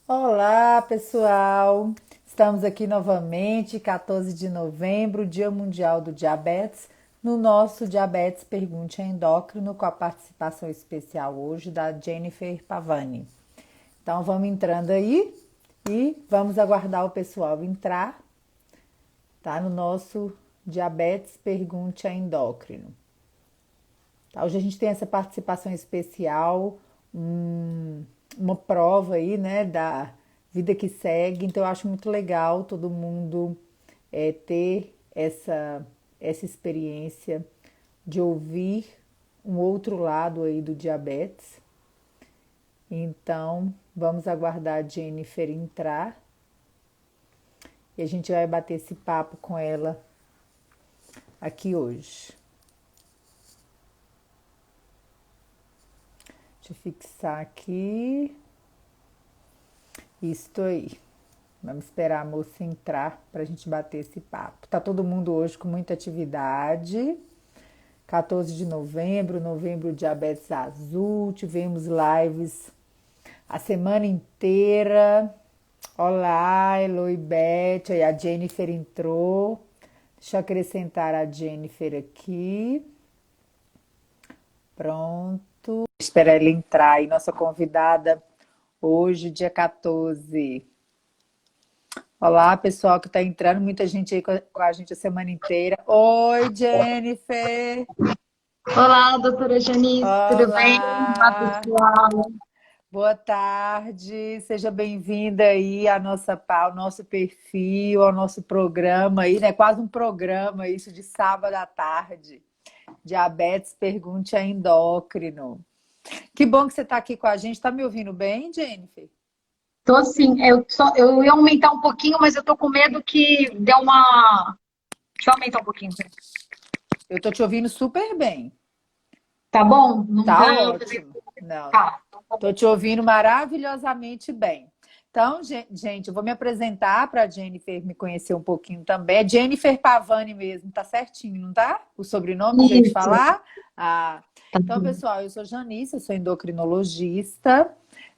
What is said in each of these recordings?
Olá, pessoal! Estamos aqui novamente, 14 de novembro, Dia Mundial do Diabetes, no nosso Diabetes Pergunte a Endócrino, com a participação especial hoje da Jennifer Pavani. Então, vamos entrando aí e vamos aguardar o pessoal entrar, tá? No nosso Diabetes Pergunte a Endócrino. Tá? Hoje a gente tem essa participação especial, uma prova aí, né, da vida que segue. Então eu acho muito legal todo mundo ter essa experiência de ouvir um outro lado aí do diabetes. Então vamos aguardar a Jennifer entrar e a gente vai bater esse papo com ela aqui hoje. Deixa eu fixar aqui. Isso aí. Vamos esperar a moça entrar para a gente bater esse papo. Tá todo mundo hoje com muita atividade. 14 de novembro, novembro Diabetes Azul. Tivemos lives a semana inteira. Olá, Eloy Beth. Aí a Jennifer entrou. Deixa eu acrescentar a Jennifer aqui. Pronto. Espera ela entrar aí, nossa convidada hoje, dia 14. Olá, pessoal que está entrando, muita gente aí com a gente a semana inteira. Oi, Jennifer! Olá, doutora Janice, tudo bem? Olá, Olá! pessoal. Boa tarde, seja bem-vinda aí ao nosso perfil, ao nosso programa aí, né? Quase um programa isso de sábado à tarde. Diabetes Pergunte a Endócrino. Que bom que você está aqui com a gente. Está me ouvindo bem, Jennifer? Tô sim, eu ia aumentar um pouquinho, mas eu tô com medo que dê uma. Deixa eu aumentar um pouquinho. Eu tô te ouvindo super bem. Tá bom? Não Tá tá fazendo. ótimo. Não, Tá, então tá tô bom. te ouvindo maravilhosamente bem. Então, gente, eu vou me apresentar para a Jennifer me conhecer um pouquinho também. É Jennifer Pavani mesmo, tá certinho, não tá? O sobrenome, o jeito de Isso. falar? Ah, Tá então, bom. pessoal, eu sou Janice, eu sou endocrinologista,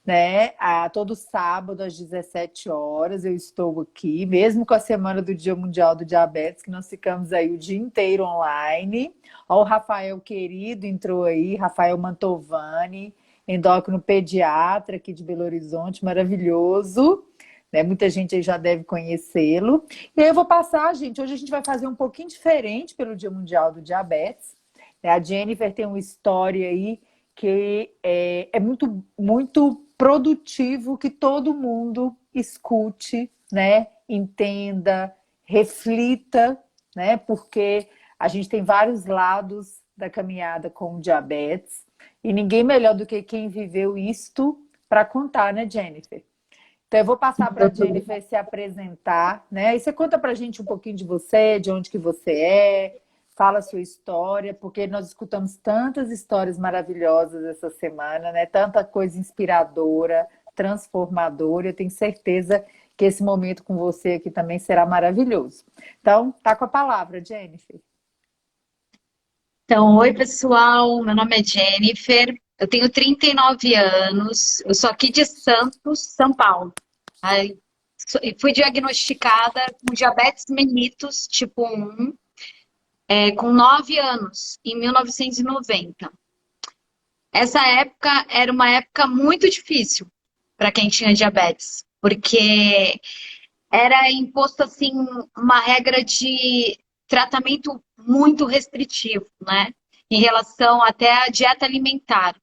né? Todo sábado às 17 horas eu estou aqui, mesmo com a semana do Dia Mundial do Diabetes, que nós ficamos aí o dia inteiro online. Ó, o Rafael querido entrou aí, Rafael Mantovani, endócrino pediatra aqui de Belo Horizonte, maravilhoso. Né? Muita gente aí já deve conhecê-lo. E aí eu vou passar, gente. Hoje a gente vai fazer um pouquinho diferente pelo Dia Mundial do Diabetes. Né? A Jennifer tem uma história aí que é muito, muito produtivo que todo mundo escute, né? Entenda, reflita, né? Porque a gente tem vários lados da caminhada com o diabetes e ninguém melhor do que quem viveu isto para contar, né, Jennifer? Então eu vou passar para a Doutora. Jennifer se apresentar, né? E você conta para a gente um pouquinho de você, de onde que você é, fala a sua história, porque nós escutamos tantas histórias maravilhosas essa semana, né? Tanta coisa inspiradora, transformadora. Eu tenho certeza que esse momento com você aqui também será maravilhoso. Então, tá com a palavra, Jennifer. Então, oi, pessoal. Meu nome é Jennifer. Eu tenho 39 anos. Eu sou aqui de Santos, São Paulo. Aí, e fui diagnosticada com diabetes mellitus tipo 1. Com 9 anos, em 1990. Essa época era uma época muito difícil para quem tinha diabetes, porque era imposto assim uma regra de tratamento muito restritivo, né? Em relação até à dieta alimentar.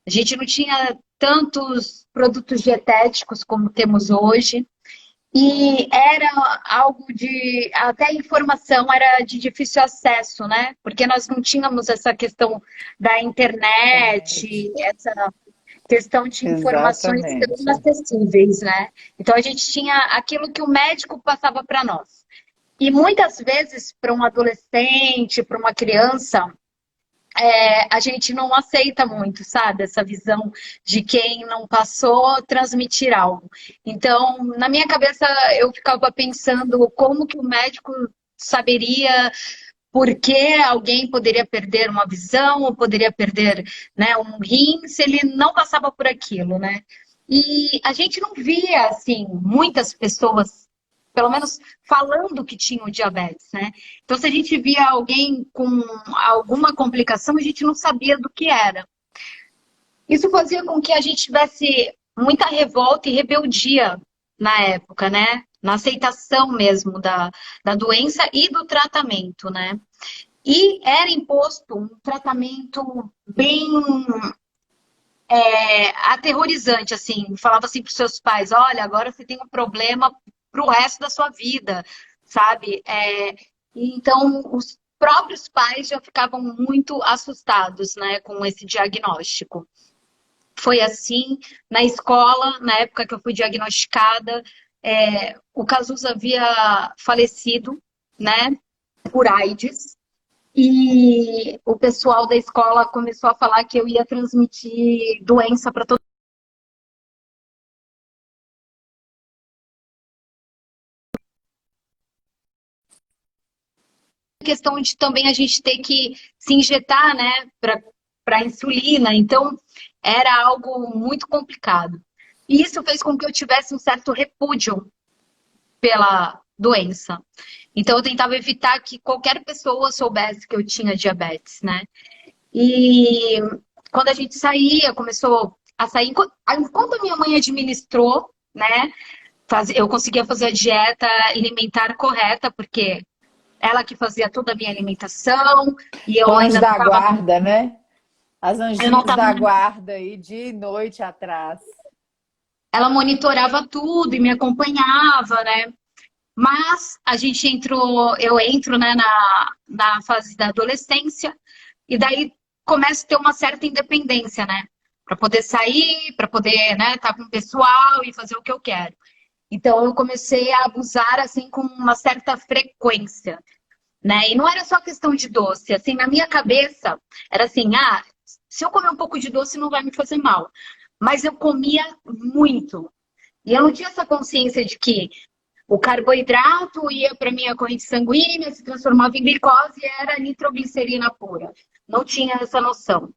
A gente não tinha tantos produtos dietéticos como temos hoje. E era algo de. Até a informação era de difícil acesso, né? Porque nós não tínhamos essa questão da Internet. internet, essa questão de informações tão Exatamente. acessíveis, né? Então a gente tinha aquilo que o médico passava para nós. E muitas vezes, para um adolescente, para uma criança, a gente não aceita muito, sabe? Essa visão de quem não passou transmitir algo. Então, na minha cabeça, eu ficava pensando como que o médico saberia por que alguém poderia perder uma visão ou poderia perder, né, um rim se ele não passava por aquilo, né? E a gente não via, assim, muitas pessoas, pelo menos, falando que tinham diabetes, né? Então, se a gente via alguém com alguma complicação, a gente não sabia do que era. Isso fazia com que a gente tivesse muita revolta e rebeldia na época, né? Na aceitação mesmo da doença e do tratamento, né? E era imposto um tratamento bem aterrorizante, assim. Falava assim para os seus pais: olha, agora você tem um problema para o resto da sua vida, sabe? Então, os próprios pais já ficavam muito assustados, né, com esse diagnóstico. Foi assim na escola, na época que eu fui diagnosticada, o Cazuza havia falecido, né, por AIDS. E o pessoal da escola começou a falar que eu ia transmitir doença para todo mundo. Questão de também a gente ter que se injetar, né, para insulina. Então, era algo muito complicado. E isso fez com que eu tivesse um certo repúdio pela doença. Então, eu tentava evitar que qualquer pessoa soubesse que eu tinha diabetes, né? E quando a gente saía, começou a sair. Enquanto a minha mãe administrou, né? Eu conseguia fazer a dieta alimentar correta, porque ela que fazia toda a minha alimentação, e Com eu anjo ainda não da estava. guarda, né? As Eu não anjinhas estava. da guarda aí, dia e noite atrás. Ela monitorava tudo e me acompanhava, né? Mas a gente entrou, eu entro, né, na fase da adolescência, e daí começo a ter uma certa independência, né? Para poder sair, para poder, né, estar com o pessoal e fazer o que eu quero. Então eu comecei a abusar assim com uma certa frequência, né? E não era só questão de doce, assim, na minha cabeça era assim, se eu comer um pouco de doce não vai me fazer mal. Mas eu comia muito. E eu não tinha essa consciência de que o carboidrato ia para minha corrente sanguínea, se transformava em glicose e era nitroglicerina pura. Não tinha essa noção.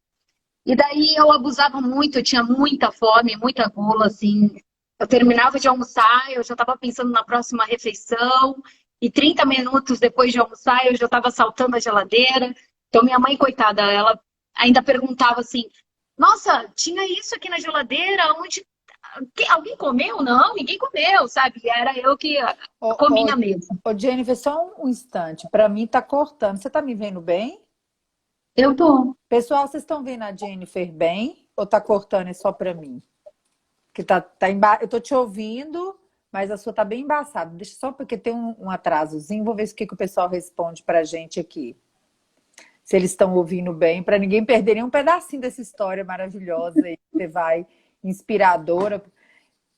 E daí eu abusava muito, eu tinha muita fome, muita gula, assim. Eu terminava de almoçar, eu já estava pensando na próxima refeição, e 30 minutos depois de almoçar, eu já estava saltando a geladeira. Então, minha mãe, coitada, ela ainda perguntava assim: nossa, tinha isso aqui na geladeira? Onde alguém comeu? Não, ninguém comeu, sabe? Era eu que Ô, comia ô, mesmo. ô, Jennifer, só um instante. Para mim tá cortando. Você tá me vendo bem? Eu tô. Pessoal, vocês estão vendo a Jennifer bem? Ou tá cortando é só para mim? Que eu tô te ouvindo, mas a sua tá bem embaçada. Deixa só porque tem um atrasozinho. Vou ver o que que o pessoal responde pra gente aqui. Se eles estão ouvindo bem, para ninguém perder nenhum pedacinho dessa história maravilhosa aí que você vai, inspiradora,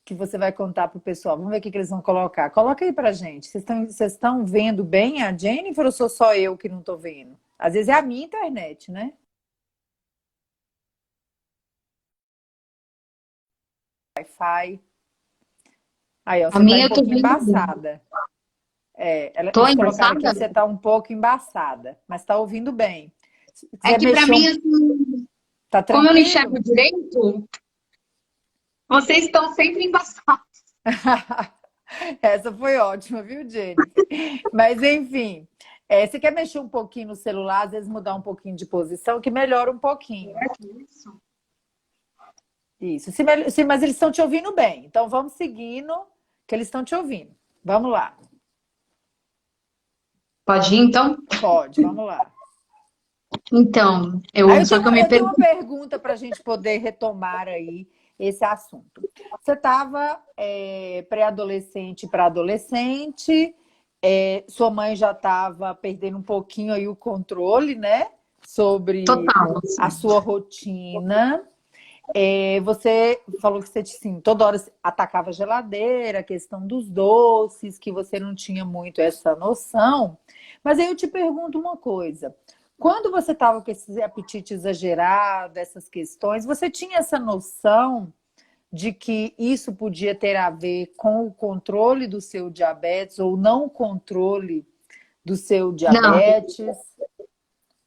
que você vai contar pro pessoal. Vamos ver o que que eles vão colocar. Coloca aí pra gente. Vocês estão vendo bem a Jennifer ou sou só eu que não tô vendo? Às vezes é a minha internet, né? Wi-Fi. Aí, ó, A você tá um minha eu tô pouquinho vendo bem. embaçada. Tô Eles colocaram aqui embaçada? que você tá um pouco embaçada, mas tá ouvindo bem. Se É quiser que pra mexer mim, um... assim, Tá como eu não tranquilo? enxergo direito, vocês estão sempre embaçados. Essa foi ótima, viu, Jennifer? Mas, enfim, você quer mexer um pouquinho no celular, às vezes mudar um pouquinho de posição, que melhora um pouquinho. Isso. Isso. Mas eles estão te ouvindo bem. Então, vamos seguindo, que eles estão te ouvindo. Vamos lá. Pode ir, então? Pode, vamos lá. Então, Aí só que eu me eu tenho pergunto. uma pergunta para a gente poder retomar aí esse assunto. Você estava pré-adolescente para adolescente, sua mãe já estava perdendo um pouquinho aí o controle, né? Sobre Total, a assim. sua rotina. Você falou que você assim, toda hora atacava a geladeira, a questão dos doces, que você não tinha muito essa noção. Mas aí eu te pergunto uma coisa. Quando você estava com esse apetite exagerado, essas questões, você tinha essa noção de que isso podia ter a ver com o controle do seu diabetes ou não controle do seu Não, diabetes?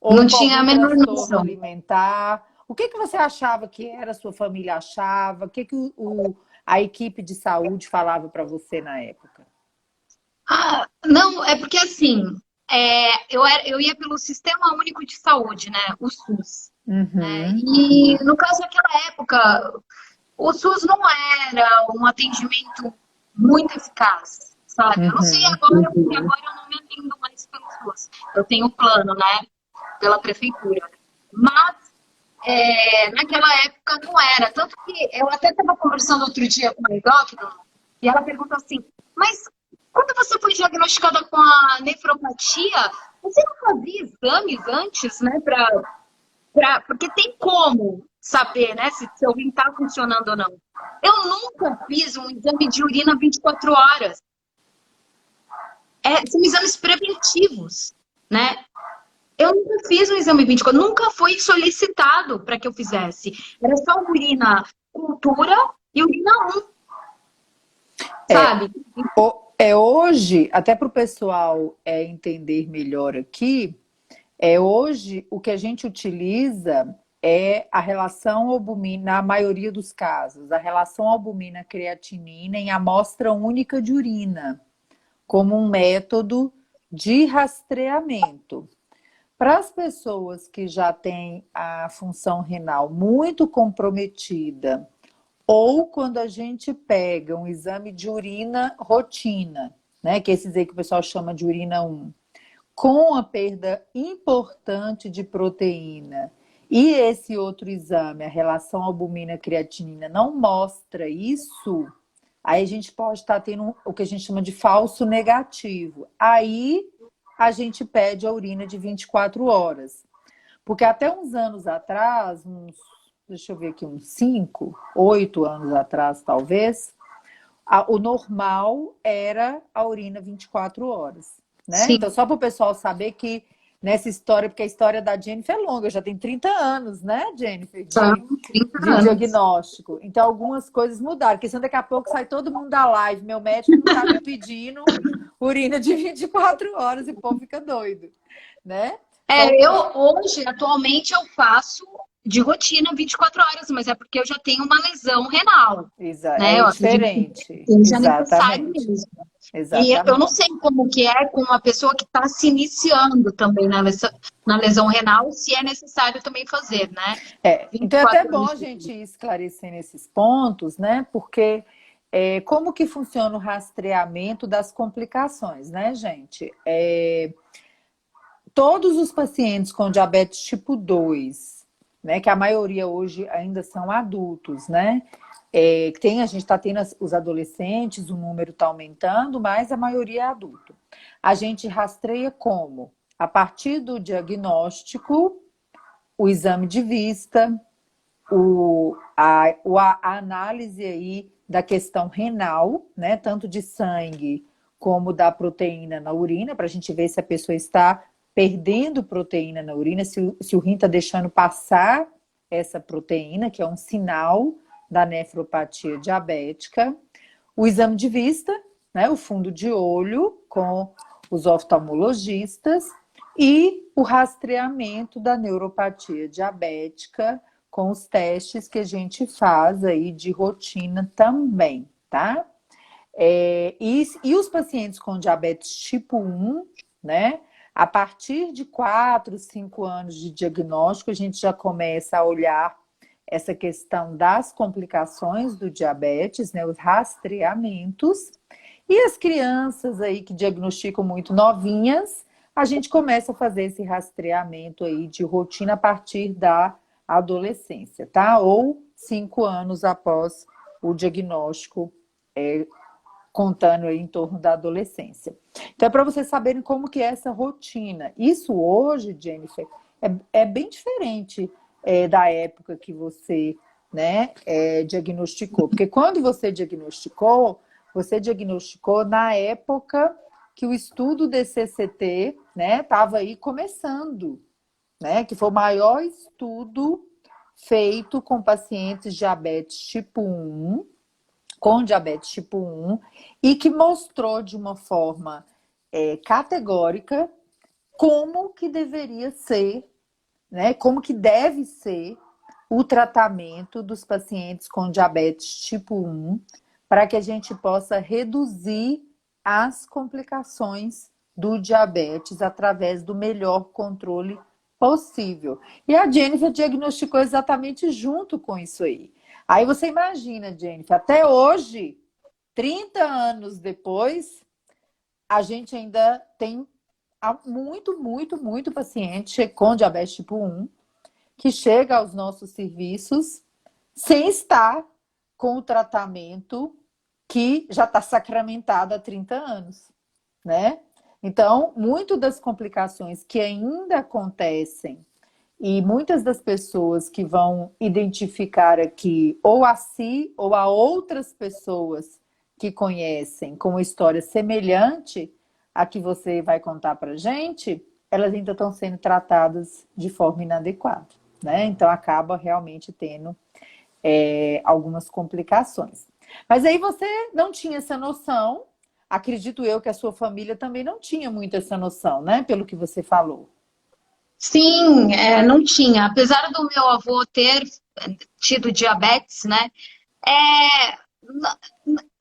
Ou não com tinha a algum menor transtorno noção. alimentar? O que você achava que era, a sua família achava? O que a equipe de saúde falava para você na época? Ah, não, é porque assim, eu ia pelo Sistema Único de Saúde, né? O SUS. Né? Uhum, E no caso daquela época, o SUS não era um atendimento muito eficaz, sabe? Eu não sei uhum. agora, porque agora eu não me atendo mais pelo SUS. Eu tenho um plano, né? Pela prefeitura. Mas naquela época não era. Tanto que eu até estava conversando outro dia com uma endócrina e ela perguntou assim: mas quando você foi diagnosticada com a nefropatia, você não fazia exames antes, né? Porque tem como saber, né, se seu rim está funcionando ou não. Eu nunca fiz um exame de urina 24 horas. São exames preventivos, né? Eu nunca fiz um exame 24, nunca foi solicitado para que eu fizesse. Era só urina cultura e urina 1, É, sabe? hoje, até para o pessoal entender melhor aqui, hoje o que a gente utiliza é a relação albumina, na maioria dos casos, a relação albumina-creatinina em amostra única de urina, como um método de rastreamento. Para as pessoas que já têm a função renal muito comprometida, ou quando a gente pega um exame de urina rotina, né, que é esses aí que o pessoal chama de urina 1, com a perda importante de proteína, e esse outro exame, a relação albumina-creatinina, não mostra isso, aí a gente pode estar tendo o que a gente chama de falso negativo. Aí a gente pede a urina de 24 horas. Porque até uns anos atrás, deixa eu ver aqui, uns 5, 8 anos atrás, talvez, o normal era a urina 24 horas, né? Sim, Então, só para o pessoal saber que nessa história, porque a história da Jennifer é longa, já tem 30 anos, né, Jennifer, são 30 de anos. diagnóstico. Então, algumas coisas mudaram, porque senão daqui a pouco sai todo mundo da live, meu médico não está me pedindo urina de 24 horas e o povo fica doido, né? Então, Eu hoje, atualmente, eu faço de rotina 24 horas, mas é porque eu já tenho uma lesão renal, né? é Eu acredito que diferente. seja necessário Exatamente. mesmo. E eu não Exatamente. sei como que é com uma pessoa que está se iniciando também na lesão renal, se é necessário também fazer, né? Então é até 24 bom horas a por dia. gente ir esclarecendo esses pontos, né? Porque como que funciona o rastreamento das complicações, né, gente? Todos os pacientes com diabetes tipo 2, né, que a maioria hoje ainda são adultos, né? A gente está tendo os adolescentes, o número está aumentando, mas a maioria é adulto. A gente rastreia como? A partir do diagnóstico, o exame de vista, a análise aí da questão renal, né, tanto de sangue como da proteína na urina, para a gente ver se a pessoa está perdendo proteína na urina, se o rim está deixando passar essa proteína, que é um sinal da nefropatia diabética. O exame de vista, né, o fundo de olho com os oftalmologistas e o rastreamento da neuropatia diabética com os testes que a gente faz aí de rotina também, tá? E os pacientes com diabetes tipo 1, né? A partir de 4, 5 anos de diagnóstico, a gente já começa a olhar essa questão das complicações do diabetes, né? Os rastreamentos. E as crianças aí que diagnosticam muito novinhas, a gente começa a fazer esse rastreamento aí de rotina a partir da adolescência, tá? Ou 5 anos após o diagnóstico, contando aí em torno da adolescência. Então, é para vocês saberem como que é essa rotina. Isso hoje, Jennifer, é bem diferente da época que você, né, diagnosticou. Porque quando você diagnosticou na época que o estudo DCCT, né, estava aí começando, né, que foi o maior estudo feito com pacientes diabetes tipo 1, com diabetes tipo 1, e que mostrou de uma forma categórica como que deveria ser, né, como que deve ser o tratamento dos pacientes com diabetes tipo 1, para que a gente possa reduzir as complicações do diabetes através do melhor controle possível. E a Jennifer diagnosticou exatamente junto com isso aí. Aí você imagina, Jennifer, até hoje, 30 anos depois, a gente ainda tem muito paciente com diabetes tipo 1 que chega aos nossos serviços sem estar com o tratamento que já está sacramentado há 30 anos, né? Então, muitas das complicações que ainda acontecem e muitas das pessoas que vão identificar aqui, ou a si, ou a outras pessoas que conhecem com uma história semelhante à que você vai contar para a gente, elas ainda estão sendo tratadas de forma inadequada, né? Então, acaba realmente tendo algumas complicações. Mas aí você não tinha essa noção, acredito eu que a sua família também não tinha muito essa noção, né? Pelo que você falou. Sim, não tinha. Apesar do meu avô ter tido diabetes, né? É,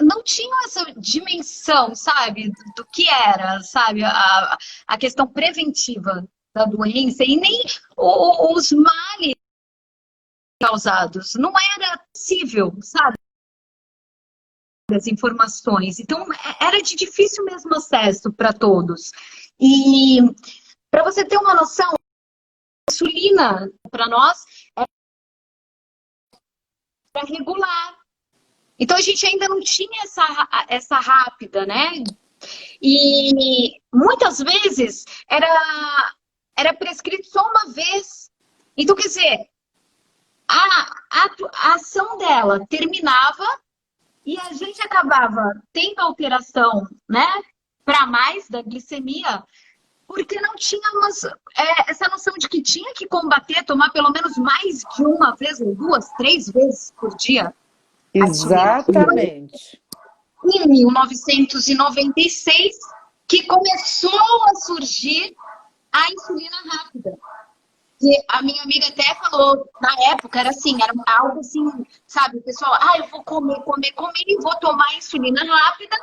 não tinha essa dimensão, sabe, do que era, sabe, a questão preventiva da doença e nem os males causados. Não era possível, sabe, as informações. Então, era de difícil mesmo acesso para todos. E, para você ter uma noção, a insulina, para nós, é para regular. Então, a gente ainda não tinha essa rápida, né? E muitas vezes era prescrito só uma vez. Então, quer dizer, a ação dela terminava e a gente acabava tendo alteração, né, para mais da glicemia, porque não tínhamos essa noção de que tinha que combater, tomar pelo menos mais de uma vez, ou duas, três vezes por dia a insulina. Exatamente. Em 1996, que começou a surgir a insulina rápida. E a minha amiga até falou, na época, era assim, era algo assim, sabe, o pessoal, eu vou comer e vou tomar insulina rápida,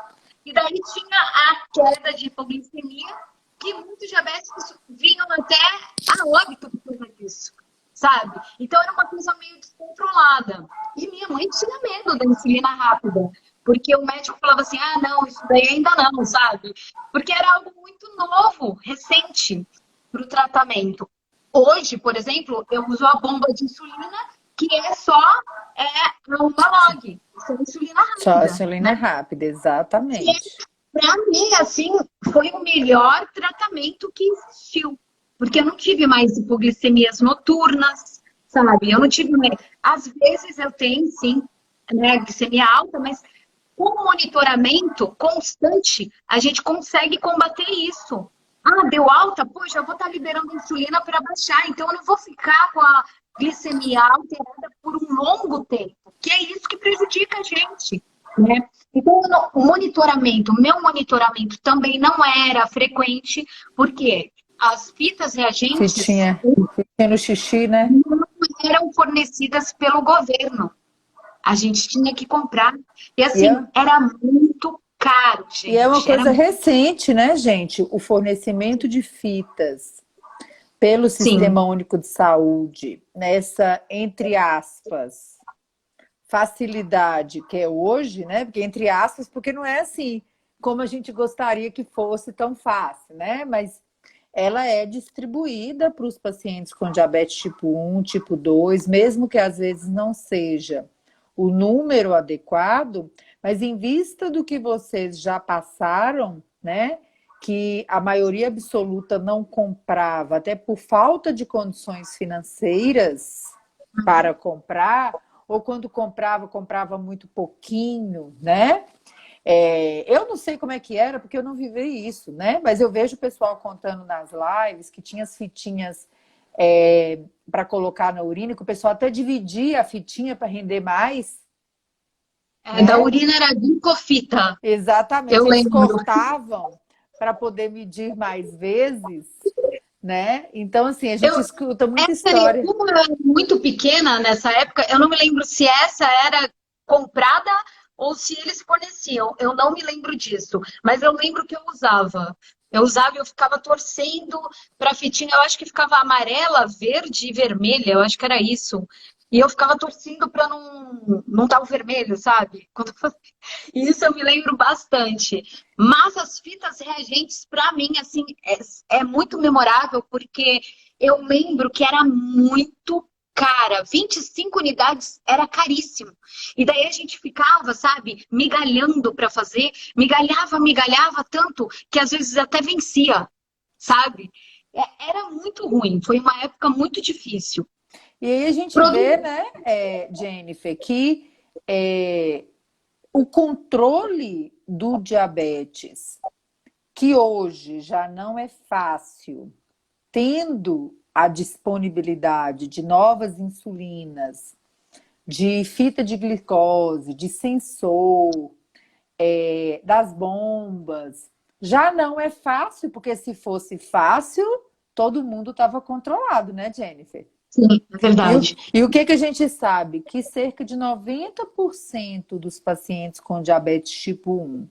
e daí tinha a queda de hipoglicemia, que muitos diabéticos vinham até a óbito por causa disso, sabe? Então era uma coisa meio descontrolada. E minha mãe tinha medo da insulina rápida, porque o médico falava assim, não, isso daí ainda não, sabe? Porque era algo muito novo, recente, para o tratamento. Hoje, por exemplo, eu uso a bomba de insulina, que é só a Humalog, só insulina rápida. Só a insulina rápida, exatamente. Para mim, assim, foi o melhor tratamento que existiu. Porque eu não tive mais hipoglicemias noturnas, sabe? Eu não tive mais. Às vezes eu tenho, sim, né, glicemia alta, mas com monitoramento constante, a gente consegue combater isso. Deu alta? Poxa, eu vou estar liberando insulina para baixar, então eu não vou ficar com a glicemia alterada por um longo tempo, que é isso que prejudica a gente, né? Então, o meu monitoramento também não era frequente, porque as fitas reagentes Fitinha no xixi, né? não eram fornecidas pelo governo. A gente tinha que comprar. E assim, era muito caro, gente. E é uma coisa recente, né, gente? O fornecimento de fitas pelo Sistema Único de Saúde, nessa, entre aspas, facilidade que é hoje, né? Porque entre aspas, porque não é assim como a gente gostaria que fosse tão fácil, né? Mas ela é distribuída para os pacientes com diabetes tipo 1, tipo 2, mesmo que às vezes não seja o número adequado, mas em vista do que vocês já passaram, né? Que a maioria absoluta não comprava, até por falta de condições financeiras para comprar, ou quando comprava muito pouquinho, né? Eu não sei como é que era, porque eu não vivi isso, né? Mas eu vejo o pessoal contando nas lives que tinha as fitinhas para colocar na urina, que o pessoal até dividia a fitinha para render mais. Da urina era glicofita. Exatamente, eu eles lembro. cortavam para poder medir mais vezes, né? Então, assim, a gente Eu, escuta muita essa, história. como eu era muito pequena nessa época, eu não me lembro se essa era comprada ou se eles forneciam. Eu não me lembro disso, mas eu lembro que eu usava. Eu usava e eu ficava torcendo para a fitinha. Eu acho que ficava amarela, verde e vermelha. Eu acho que era isso. E eu ficava torcendo para não dar o vermelho, sabe? Isso eu me lembro bastante. Mas as fitas reagentes, para mim, assim, é muito memorável, porque eu lembro que era muito cara. 25 unidades era caríssimo. E daí a gente ficava, sabe, migalhando para fazer, migalhava tanto que às vezes até vencia, sabe? Era muito ruim, foi uma época muito difícil. E aí a gente vê, Produ- né, Jennifer, que o controle do diabetes, que hoje já não é fácil, tendo a disponibilidade de novas insulinas, de fita de glicose, de sensor, das bombas, já não é fácil, porque se fosse fácil, todo mundo estava controlado, né, Jennifer? Sim, é verdade. E o que, que a gente sabe? Que cerca de 90% dos pacientes com diabetes tipo 1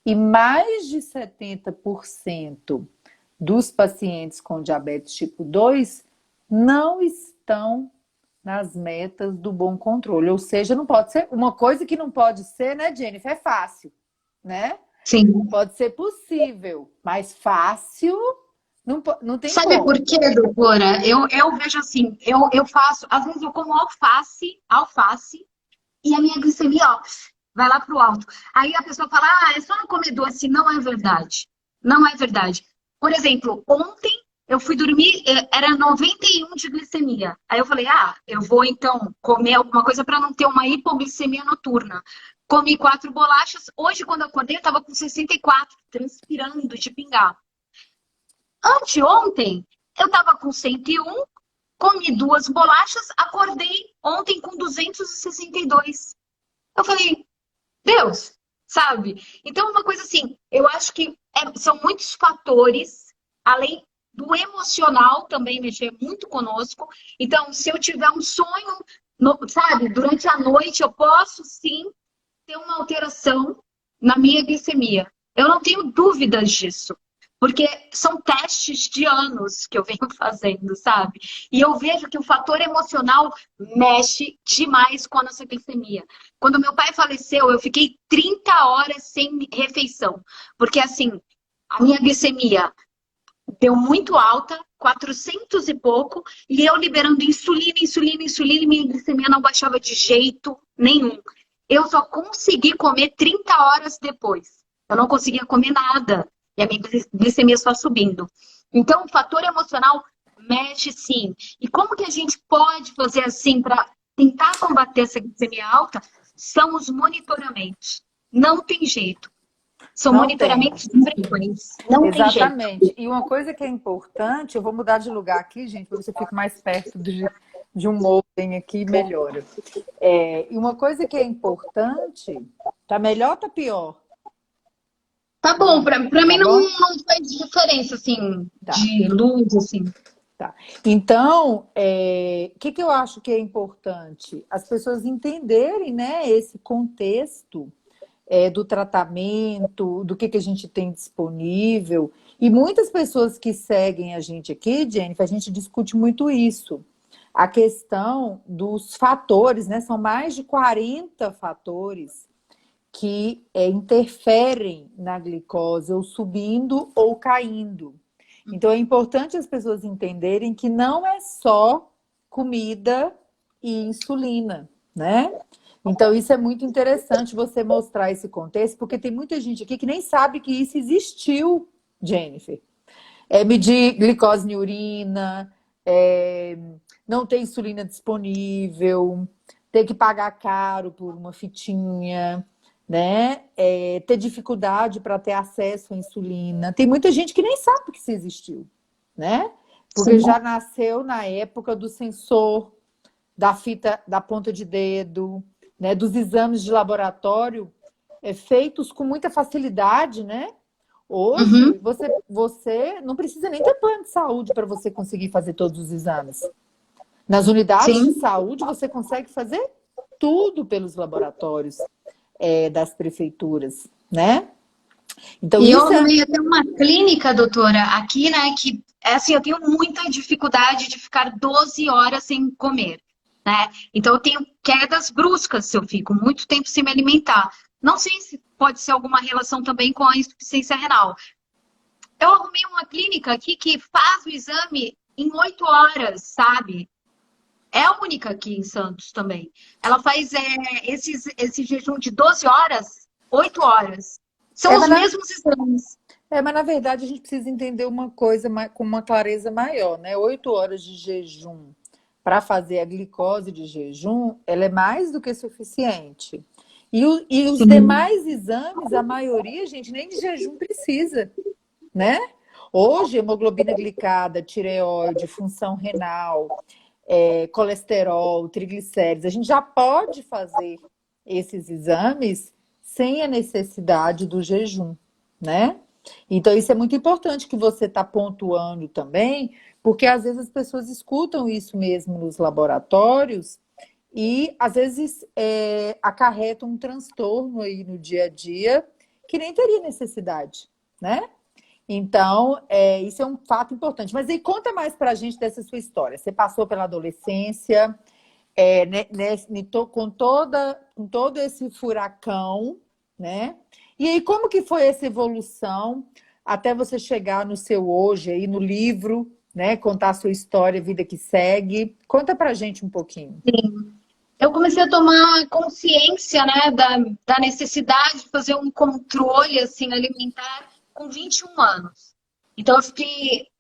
e mais de 70% dos pacientes com diabetes tipo 2 não estão nas metas do bom controle. Ou seja, não pode ser uma coisa que não pode ser, né, Jennifer? É fácil, né? Sim. Pode ser possível, mas fácil não tem Sabe por como. quê, doutora? Eu vejo assim, eu faço, às vezes eu como alface, e a minha glicemia, ó, vai lá pro alto. Aí a pessoa fala, ah, é só não comer doce. Não é verdade. Não é verdade. Por exemplo, ontem eu fui dormir, era 91 de glicemia. Aí eu falei, ah, eu vou então comer alguma coisa para não ter uma hipoglicemia noturna. Comi 4 bolachas. Hoje, quando eu acordei, eu tava com 64, transpirando de pingar. Anteontem, eu tava com 101, comi 2 bolachas, acordei ontem com 262. Eu falei, Deus, sabe? Então, uma coisa assim, eu acho que são muitos fatores, além do emocional também mexer muito conosco. Então, se eu tiver um sonho, sabe, durante a noite, eu posso sim ter uma alteração na minha glicemia. Eu não tenho dúvidas disso. Porque são testes de anos que eu venho fazendo, sabe? E eu vejo que o fator emocional mexe demais com a nossa glicemia. Quando meu pai faleceu, eu fiquei 30 horas sem refeição. Porque, assim, a minha glicemia deu muito alta, 400 e pouco, e eu liberando insulina, e minha glicemia não baixava de jeito nenhum. Eu só consegui comer 30 horas depois. Eu não conseguia comer nada. E a minha glicemia só subindo. Então, o fator emocional mexe sim. E como que a gente pode fazer assim para tentar combater essa glicemia alta? São os monitoramentos. Não tem jeito. São Não tem. monitoramentos frequentes. Não tem jeito. Exatamente. E uma coisa que é importante, eu vou mudar de lugar aqui, gente, para você ficar mais perto de um modem aqui, melhora. E uma coisa que é importante, tá melhor ou tá pior? Tá bom, pra mim Tá não, bom? não faz diferença, assim, Tá, de luz, assim. tá. Então, o que, que eu acho que é importante? As pessoas entenderem, né, esse contexto do tratamento, do que a gente tem disponível. E muitas pessoas que seguem a gente aqui, Jennifer, a gente discute muito isso. A questão dos fatores, né? São mais de 40 fatores que interferem na glicose, ou subindo ou caindo. Então é importante as pessoas entenderem que não é só comida e insulina, né? Então isso é muito interessante você mostrar esse contexto, porque tem muita gente aqui que nem sabe que isso existiu, Jennifer. Medir glicose em urina, não ter insulina disponível, ter que pagar caro por uma fitinha, né? Ter dificuldade para ter acesso à insulina. Tem muita gente que nem sabe que isso existiu, né? Porque Sim. já nasceu na época do sensor, da fita da ponta de dedo, né? Dos exames de laboratório feitos com muita facilidade, né? Hoje, Uhum. você não precisa nem ter plano de saúde para você conseguir fazer todos os exames. Nas unidades de Sim. saúde, você consegue fazer tudo pelos laboratórios, das prefeituras, né? Então, E eu isso é. arrumei até uma clínica, doutora, aqui, né, que é assim, eu tenho muita dificuldade de ficar 12 horas sem comer, né? Então eu tenho quedas bruscas se eu fico muito tempo sem me alimentar. Não sei se pode ser alguma relação também com a insuficiência renal. Eu arrumei uma clínica aqui que faz o exame em 8 horas, sabe? É a única aqui em Santos também. Ela faz esse jejum de 12 horas, 8 horas. São É, os mas na, mesmos exames. mas na verdade a gente precisa entender uma coisa com uma clareza maior, né? 8 horas de jejum para fazer a glicose de jejum, ela é mais do que suficiente. E os Sim. demais exames, a maioria, gente, nem de jejum precisa, né? Hoje, hemoglobina glicada, tireoide, função renal, colesterol, triglicéridos, a gente já pode fazer esses exames sem a necessidade do jejum, né? Então, isso é muito importante que você está pontuando também, porque às vezes as pessoas escutam isso mesmo nos laboratórios e às vezes acarreta um transtorno aí no dia a dia que nem teria necessidade, né? Então, isso é um fato importante. Mas aí conta mais para a gente dessa sua história. Você passou pela adolescência, com todo esse furacão, né? E aí, como que foi essa evolução até você chegar no seu hoje, aí no livro, né? Contar a sua história, vida que segue. Conta pra gente um pouquinho. Eu comecei a tomar consciência, né, da necessidade de fazer um controle assim alimentar com 21 anos. Então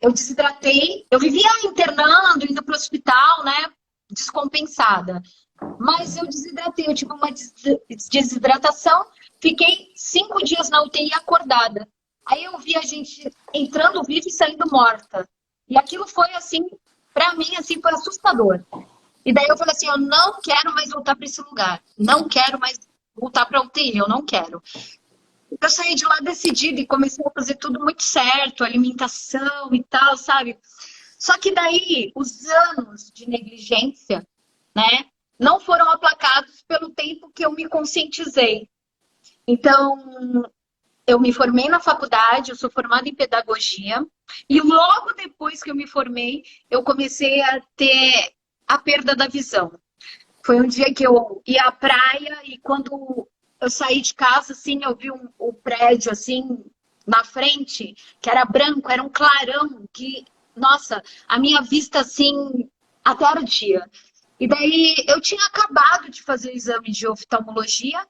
eu desidratei, eu vivia internando, indo para o hospital, né, descompensada. Mas eu desidratei, eu tive uma desidratação, fiquei 5 dias na UTI acordada. Aí eu vi a gente entrando viva e saindo morta. E aquilo foi assim, para mim, assim, foi assustador. E daí eu falei assim, eu não quero mais voltar para esse lugar. Não quero mais voltar para a UTI, eu não quero. Eu saí de lá decidida e comecei a fazer tudo muito certo, alimentação e tal, sabe? Só que daí os anos de negligência, né, não foram aplacados pelo tempo que eu me conscientizei. Então, eu me formei na faculdade, eu sou formada em pedagogia, e logo depois que eu me formei, eu comecei a ter a perda da visão. Foi um dia que eu ia à praia e quando eu saí de casa, assim, eu vi o prédio, assim, na frente, que era branco, era um clarão, que, nossa, a minha vista, assim, até ardia. E daí eu tinha acabado de fazer o exame de oftalmologia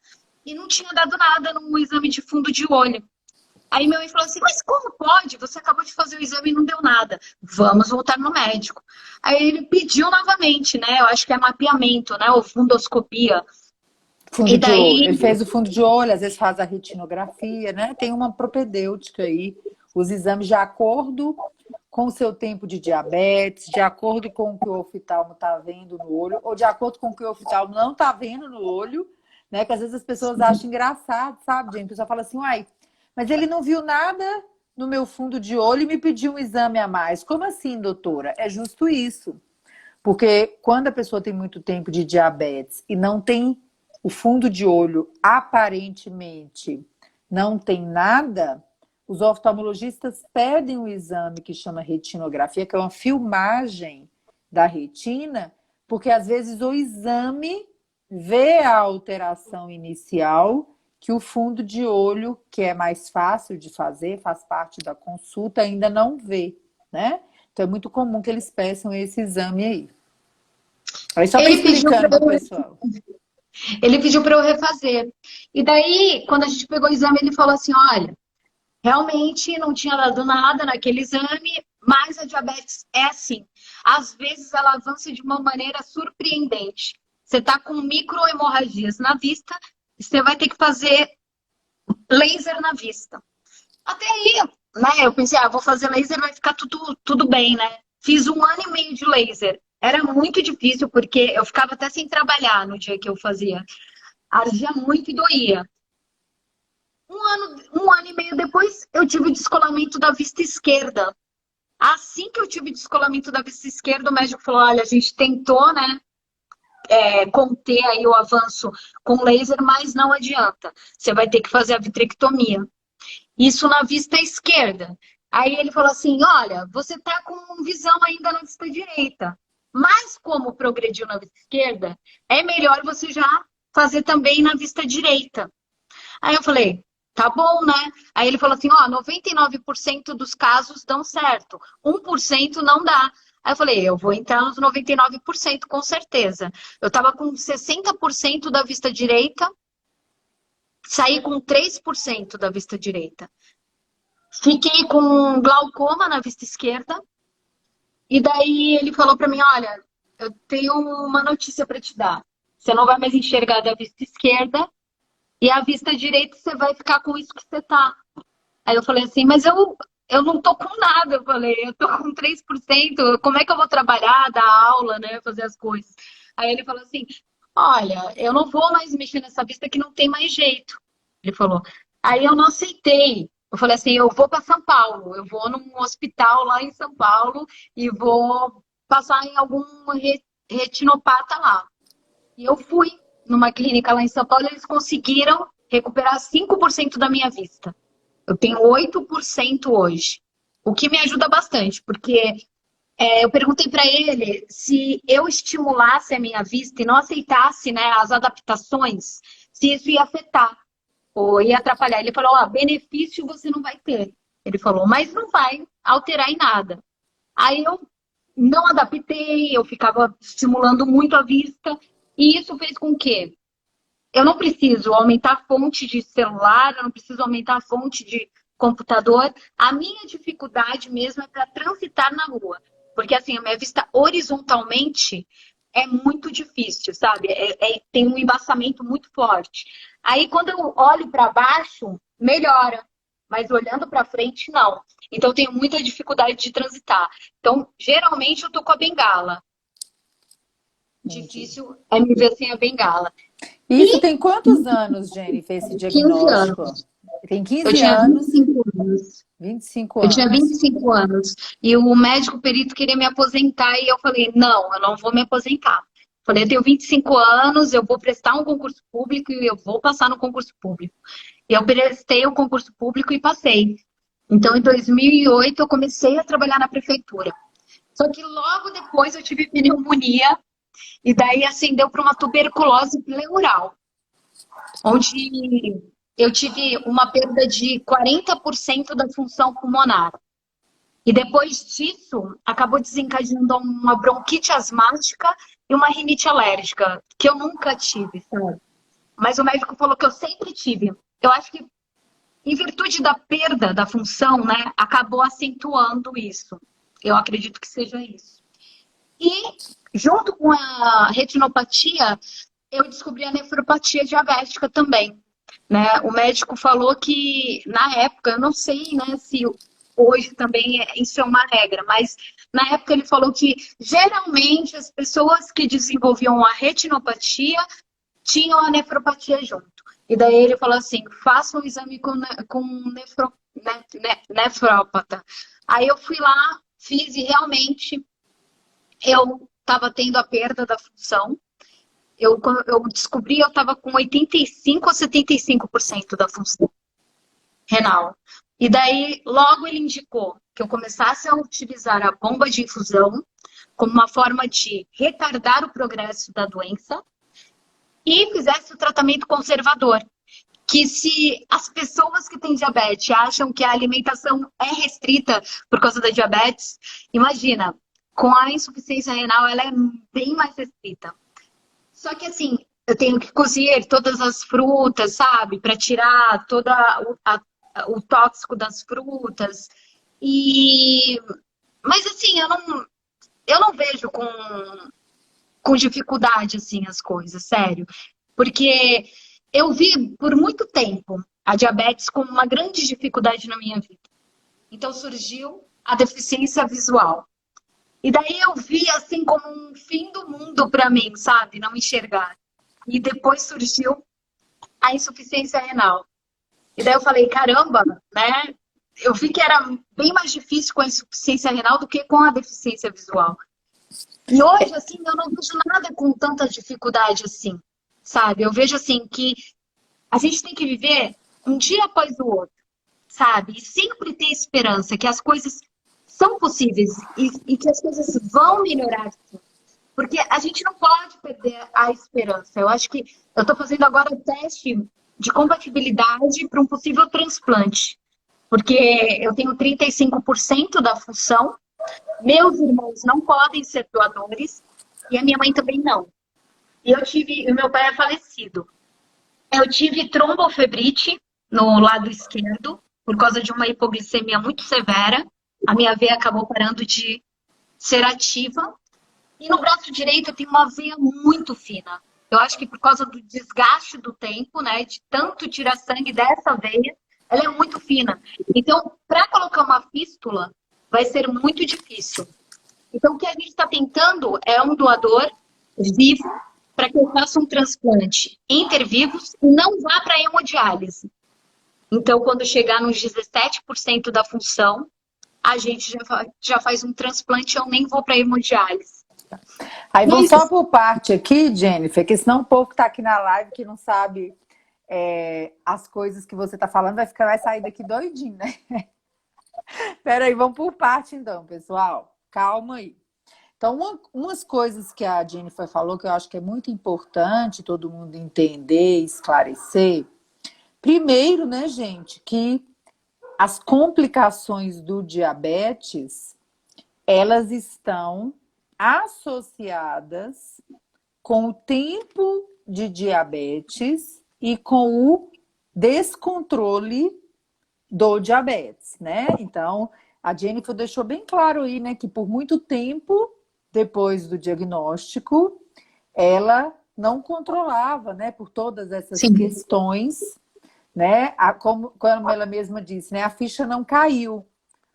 e não tinha dado nada no exame de fundo de olho. Aí meu mãe falou assim, mas como pode? Você acabou de fazer o exame e não deu nada. Vamos voltar no médico. Aí ele pediu novamente, né? Eu acho que é mapeamento, né? Ou fundoscopia. Fundo E de olho. daí, Ele fez o fundo de olho, às vezes faz a retinografia, né? Tem uma propedêutica aí, os exames de acordo com o seu tempo de diabetes, de acordo com o que o oftalmo está vendo no olho, ou de acordo com o que o oftalmo não está vendo no olho, né? Que às vezes as pessoas acham engraçado, sabe, gente? A pessoa fala assim, uai, mas ele não viu nada no meu fundo de olho e me pediu um exame a mais. Como assim, doutora? É justo isso. Porque quando a pessoa tem muito tempo de diabetes e não tem o fundo de olho, aparentemente não tem nada, os oftalmologistas pedem um exame que chama retinografia, que é uma filmagem da retina, porque às vezes o exame vê a alteração inicial que o fundo de olho, que é mais fácil de fazer, faz parte da consulta, ainda não vê, né? Então é muito comum que eles peçam esse exame aí. Aí só para ele pediu explicando para para o eu, pessoal. ele pediu para eu refazer. E daí, quando a gente pegou o exame, ele falou assim, olha, realmente não tinha dado nada naquele exame, mas a diabetes é assim. Às vezes ela avança de uma maneira surpreendente. Você está com microhemorragias na vista, você vai ter que fazer laser na vista. Até aí, né, eu pensei, vou fazer laser, vai ficar tudo bem, né? Fiz 1 ano e meio de laser. Era muito difícil, porque eu ficava até sem trabalhar no dia que eu fazia. Ardia muito e doía. um ano e meio depois, eu tive o descolamento da vista esquerda. Assim que eu tive o descolamento da vista esquerda, o médico falou, olha, a gente tentou, né, conter aí o avanço com laser, mas não adianta. Você vai ter que fazer a vitrectomia. Isso na vista esquerda. Aí ele falou assim, olha, você tá com visão ainda na vista direita. Mas como progrediu na vista esquerda, é melhor você já fazer também na vista direita. Aí eu falei, tá bom, né? Aí ele falou assim, ó, 99% dos casos dão certo, 1% não dá. Aí eu falei, eu vou entrar nos 99% com certeza. Eu tava com 60% da vista direita, saí com 3% da vista direita. Fiquei com glaucoma na vista esquerda, e daí ele falou pra mim, olha, eu tenho uma notícia pra te dar. Você não vai mais enxergar da vista esquerda, e a vista direita você vai ficar com isso que você tá. Aí eu falei assim, mas eu não tô com nada. Eu falei, eu tô com 3%, como é que eu vou trabalhar, dar aula, né, fazer as coisas? Aí ele falou assim, olha, eu não vou mais mexer nessa vista que não tem mais jeito. Ele falou. Aí eu não aceitei. Eu falei assim, eu vou para São Paulo, eu vou num hospital lá em São Paulo e vou passar em algum retinopata lá. E eu fui numa clínica lá em São Paulo, eles conseguiram recuperar 5% da minha vista. Eu tenho 8% hoje, o que me ajuda bastante, porque eu perguntei para ele se eu estimulasse a minha vista e não aceitasse, né, as adaptações, se isso ia afetar ou ia atrapalhar. Ele falou, ó, benefício você não vai ter. Ele falou, mas não vai alterar em nada. Aí eu não adaptei, eu ficava estimulando muito a vista, e isso fez com que eu não preciso aumentar a fonte de celular, eu não preciso aumentar a fonte de computador. A minha dificuldade mesmo é para transitar na rua. Porque assim, a minha vista horizontalmente é muito difícil, sabe? Tem um embaçamento muito forte. Aí quando eu olho para baixo, melhora. Mas olhando para frente, não. Então eu tenho muita dificuldade de transitar. Então, geralmente eu tô com a bengala. Entendi. Difícil é me ver sem a bengala. Isso tem quantos anos, Jennifer, esse 15 diagnóstico? anos. Tem Eu 15 tinha anos, 25 anos. 25 Eu tinha anos. 25 anos. E o médico perito queria me aposentar e eu falei, não, eu não vou me aposentar. Falei, eu tenho 25 anos, eu vou prestar um concurso público e eu vou passar no concurso público. E eu prestei o concurso público e passei. Então, em 2008, eu comecei a trabalhar na prefeitura. Só que logo depois eu tive pneumonia e daí ascendeu para uma tuberculose pleural, onde eu tive uma perda de 40% da função pulmonar. E depois disso, acabou desencadeando uma bronquite asmática e uma rinite alérgica, que eu nunca tive, sabe? Mas o médico falou que eu sempre tive. Eu acho que, em virtude da perda da função, né, acabou acentuando isso. Eu acredito que seja isso. E, junto com a retinopatia, eu descobri a nefropatia diabética também. Né? O médico falou que, na época, eu não sei, né, se hoje também isso é uma regra, mas na época ele falou que geralmente as pessoas que desenvolviam a retinopatia tinham a nefropatia junto. E daí ele falou assim, faça um exame com nefrópata. Aí eu fui lá, fiz e realmente eu estava tendo a perda da função. Quando eu descobri, eu estava com 85% ou 75% da função renal. E daí, logo ele indicou que eu começasse a utilizar a bomba de infusão como uma forma de retardar o progresso da doença e fizesse o tratamento conservador. Que se as pessoas que têm diabetes acham que a alimentação é restrita por causa da diabetes, imagina, com a insuficiência renal ela é bem mais restrita. Só que assim, eu tenho que cozer todas as frutas, sabe? Para tirar todo o tóxico das frutas. Mas assim, eu não vejo com dificuldade assim as coisas, sério. Porque eu vi por muito tempo a diabetes como uma grande dificuldade na minha vida. Então surgiu a deficiência visual. E daí eu vi assim como um fim do mundo para mim, sabe? Não enxergar. E depois surgiu a insuficiência renal. E daí eu falei, caramba, né? Eu vi que era bem mais difícil com a insuficiência renal do que com a deficiência visual. E hoje, assim, eu não vejo nada com tanta dificuldade assim, sabe? Eu vejo, assim, que a gente tem que viver um dia após o outro, sabe? E sempre ter esperança que as coisas são possíveis e que as coisas vão melhorar. Porque a gente não pode perder a esperança. Eu acho que eu estou fazendo agora o teste de compatibilidade para um possível transplante. Porque eu tenho 35% da função, meus irmãos não podem ser doadores e a minha mãe também não. O meu pai é falecido. Eu tive trombofebrite no lado esquerdo, por causa de uma hipoglicemia muito severa. A minha veia acabou parando de ser ativa. E no braço direito eu tenho uma veia muito fina. Eu acho que por causa do desgaste do tempo, né, de tanto tirar sangue dessa veia, ela é muito fina. Então, para colocar uma fístula, vai ser muito difícil. Então, o que a gente está tentando é um doador vivo para que eu faça um transplante intervivos e não vá para hemodiálise. Então, quando chegar nos 17% da função, a gente já faz um transplante, eu nem vou para hemodiálise. Aí E é vamos isso. só por parte aqui, Jennifer, que senão o povo que está aqui na live que não sabe as coisas que você está falando vai sair daqui doidinho, né? Peraí, vamos por parte então, pessoal. Calma aí. Então, umas coisas que a Jennifer falou que eu acho que é muito importante todo mundo entender, esclarecer. Primeiro, né, gente, que as complicações do diabetes, elas estão associadas com o tempo de diabetes e com o descontrole do diabetes, né? Então, a Jennifer deixou bem claro aí, né, que por muito tempo depois do diagnóstico, ela não controlava, né, por todas essas Sim. questões, né? Como ela mesma disse, né, a ficha não caiu.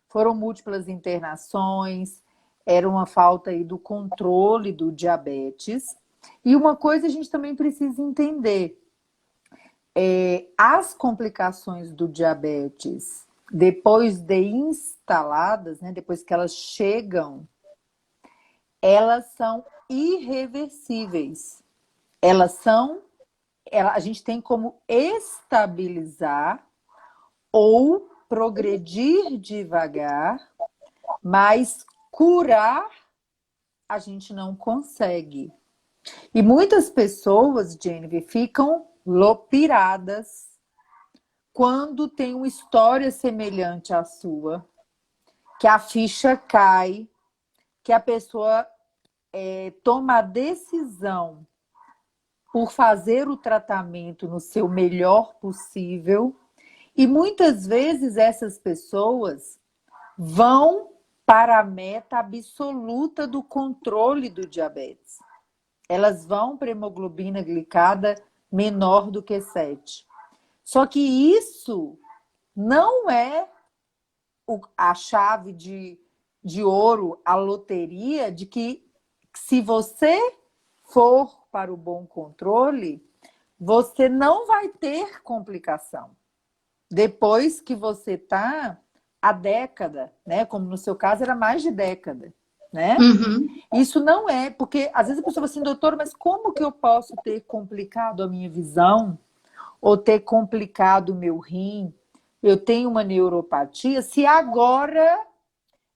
Foram múltiplas internações, era uma falta aí do controle do diabetes. E uma coisa a gente também precisa entender, as complicações do diabetes, depois de instaladas, né, depois que elas chegam, elas são irreversíveis. A gente tem como estabilizar ou progredir devagar, mas curar a gente não consegue. E muitas pessoas, Jennifer, ficam lopiradas quando tem uma história semelhante à sua, que a ficha cai, que a pessoa toma a decisão por fazer o tratamento no seu melhor possível. E muitas vezes essas pessoas vão para a meta absoluta do controle do diabetes. Elas vão para a hemoglobina glicada menor do que 7. Só que isso não é a chave de ouro, a loteria, de que se você for para o bom controle, você não vai ter complicação. Depois que você está há década, né? Como no seu caso era mais de década, né? Uhum. Isso não é, porque às vezes a pessoa fala assim, doutor, mas como que eu posso ter complicado a minha visão? Ou ter complicado o meu rim? Eu tenho uma neuropatia, se agora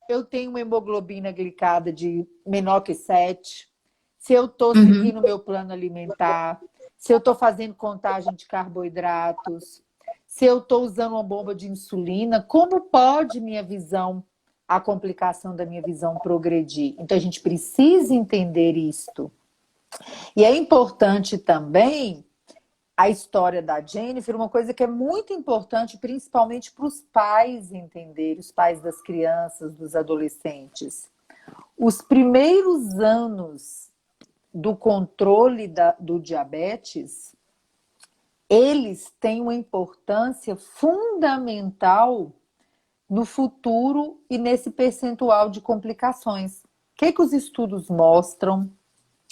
eu tenho uma hemoglobina glicada de menor que 7, se eu estou Uhum. seguindo o meu plano alimentar, se eu estou fazendo contagem de carboidratos, se eu estou usando uma bomba de insulina, como pode minha visão, a complicação da minha visão progredir? Então, a gente precisa entender isto. E é importante também a história da Jennifer, uma coisa que é muito importante, principalmente para os pais entenderem, os pais das crianças, dos adolescentes. Os primeiros anos do controle do diabetes, eles têm uma importância fundamental no futuro e nesse percentual de complicações. O que os estudos mostram,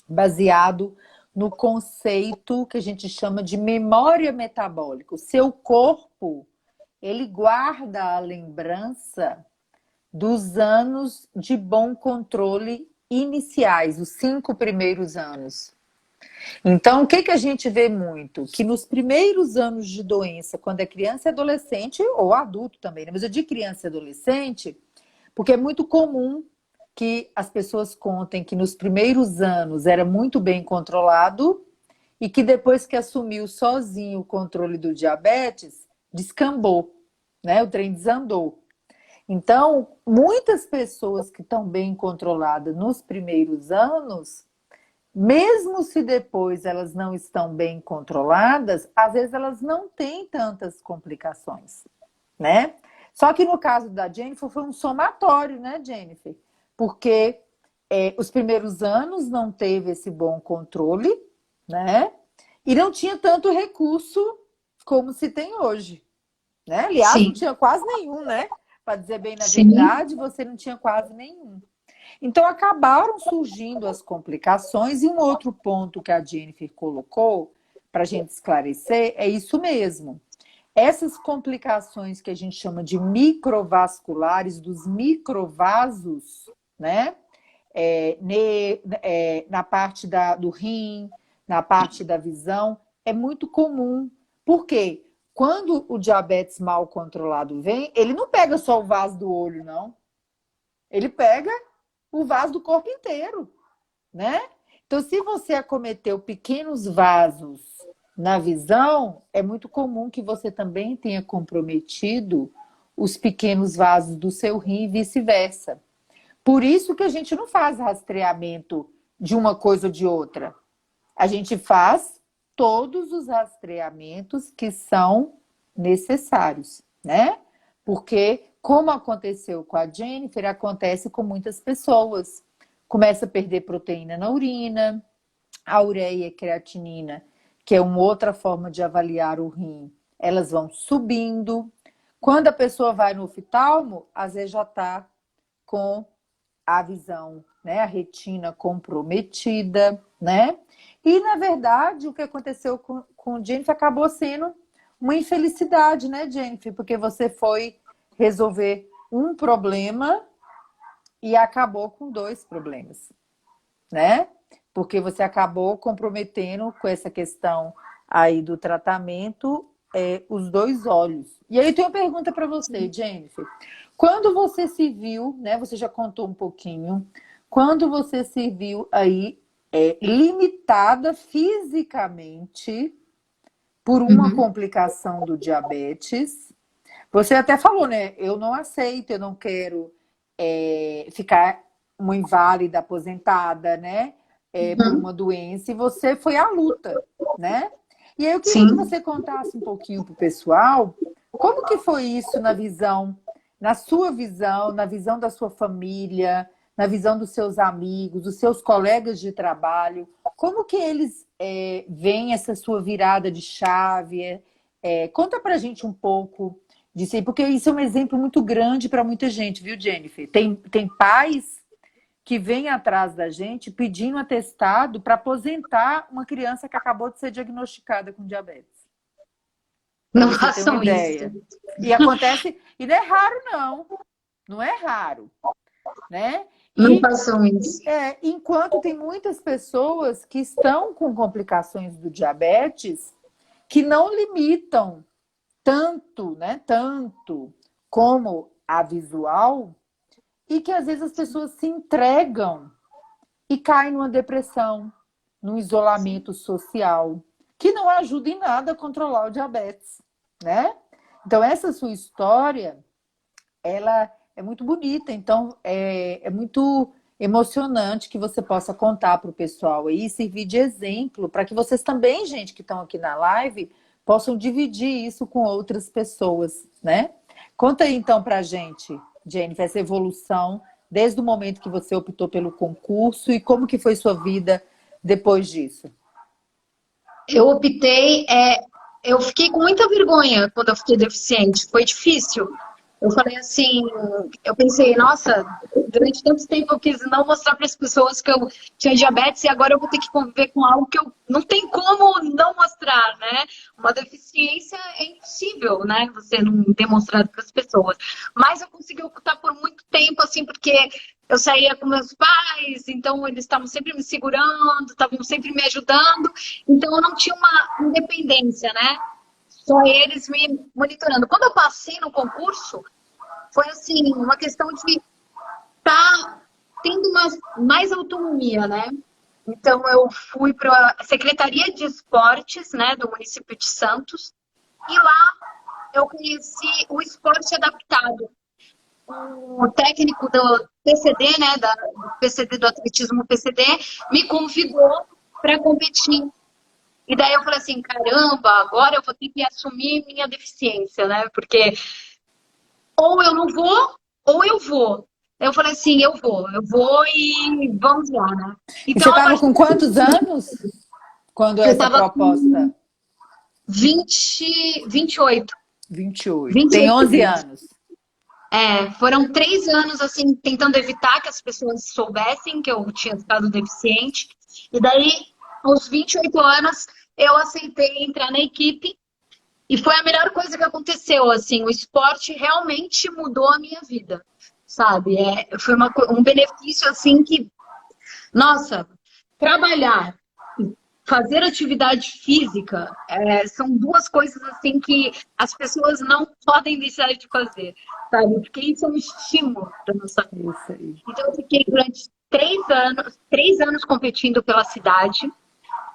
baseado no conceito que a gente chama de memória metabólica. O seu corpo, ele guarda a lembrança dos anos de bom controle iniciais, os 5 primeiros anos. Então, o que, que a gente vê muito? Que nos primeiros anos de doença, quando é criança e adolescente, ou adulto também, né? Mas eu digo criança e adolescente, porque é muito comum que as pessoas contem que nos primeiros anos era muito bem controlado e que depois que assumiu sozinho o controle do diabetes, descambou, né? O trem desandou. Então, muitas pessoas que estão bem controladas nos primeiros anos, mesmo se depois elas não estão bem controladas, às vezes elas não têm tantas complicações, né? Só que no caso da Jennifer foi um somatório, né, Jennifer? Porque os primeiros anos não teve esse bom controle, né? E não tinha tanto recurso como se tem hoje, né? Aliás, não Sim, tinha quase nenhum, né? Para dizer bem na sim. verdade, você não tinha quase nenhum. Então, acabaram surgindo as complicações, e um outro ponto que a Jennifer colocou, para a gente esclarecer, é isso mesmo. Essas complicações que a gente chama de microvasculares, dos microvasos, né? Na parte do rim, na parte da visão, é muito comum. Por quê? Quando o diabetes mal controlado vem, ele não pega só o vaso do olho, não. Ele pega o vaso do corpo inteiro, né? Então, se você acometeu pequenos vasos na visão, é muito comum que você também tenha comprometido os pequenos vasos do seu rim e vice-versa. Por isso que a gente não faz rastreamento de uma coisa ou de outra. A gente faz todos os rastreamentos que são necessários, né? Porque, como aconteceu com a Jennifer, acontece com muitas pessoas. Começa a perder proteína na urina, a ureia e a creatinina, que é uma outra forma de avaliar o rim, elas vão subindo. Quando a pessoa vai no oftalmo, às vezes já está com a visão, né, a retina comprometida, né? E, na verdade, o que aconteceu com o Jennifer acabou sendo uma infelicidade, né, Jennifer? Porque você foi resolver um problema e acabou com 2 problemas, né? Porque você acabou comprometendo com essa questão aí do tratamento os 2 olhos. E aí eu tenho uma pergunta para você, Jennifer. Quando você se viu, né? Você já contou um pouquinho. Quando você se viu aí limitada fisicamente por uma Uhum. complicação do diabetes, você até falou, né? Eu não aceito, eu não quero ficar uma inválida aposentada, né? Por Uhum. uma doença, e você foi à luta, né? E aí eu queria que Sim. você contasse um pouquinho para o pessoal como que foi isso na visão, na sua visão, na visão da sua família, na visão dos seus amigos, dos seus colegas de trabalho, como que eles veem essa sua virada de chave? Conta pra gente um pouco disso aí, porque isso é um exemplo muito grande para muita gente, viu, Jennifer? Tem pais que vêm atrás da gente pedindo atestado para aposentar uma criança que acabou de ser diagnosticada com diabetes. Para Não você ter uma façam isso. ideia. E acontece, e não é raro, não. Não é raro, né? Não E façam isso. enquanto tem muitas pessoas que estão com complicações do diabetes que não limitam tanto, né? Tanto como a visual, e que às vezes as pessoas se entregam e caem numa depressão, num isolamento social, que não ajuda em nada a controlar o diabetes, né? Então, essa sua história, ela é muito bonita, então é muito emocionante que você possa contar para o pessoal aí, servir de exemplo, para que vocês também, gente, que estão aqui na live, possam dividir isso com outras pessoas, né? Conta aí, então, para a gente, Jennifer, essa evolução, desde o momento que você optou pelo concurso e como que foi sua vida depois disso. Eu optei, eu fiquei com muita vergonha quando eu fiquei deficiente. Foi difícil. Eu falei assim, eu pensei, nossa, durante tanto tempo eu quis não mostrar para as pessoas que eu tinha diabetes e agora eu vou ter que conviver com algo que eu não tem como não mostrar, né? Uma deficiência é impossível, né? Você não demonstrar para as pessoas. Mas eu consegui ocultar por muito tempo, assim, porque eu saía com meus pais, então eles estavam sempre me segurando, estavam sempre me ajudando, então eu não tinha uma independência, né? Só eles me monitorando. Quando eu passei no concurso, foi assim, uma questão de estar tendo mais autonomia, né? Então eu fui para a Secretaria de Esportes, né, do município de Santos, e lá eu conheci o esporte adaptado. O técnico do PCD, né, do PCD, do atletismo PCD, me convidou para competir. E daí eu falei assim, caramba, agora eu vou ter que assumir minha deficiência, né? Porque ou eu não vou, ou eu vou. Eu falei assim, eu vou e vamos lá, né? E você Então, a estava partir com quantos anos quando eu essa estava com proposta? 28. 28. Tem 28 11 anos. anos. Foram 3 anos, assim, tentando evitar que as pessoas soubessem que eu tinha ficado deficiente. E daí, aos 28 anos, eu aceitei entrar na equipe. E foi a melhor coisa que aconteceu, assim, o esporte realmente mudou a minha vida, sabe? Foi um benefício, assim, que, nossa, trabalhar, fazer atividade física, são duas coisas, assim, que as pessoas não podem deixar de fazer, sabe? Porque isso é um estímulo para nossa vida. Isso aí. Então, eu fiquei durante 3 anos competindo pela cidade,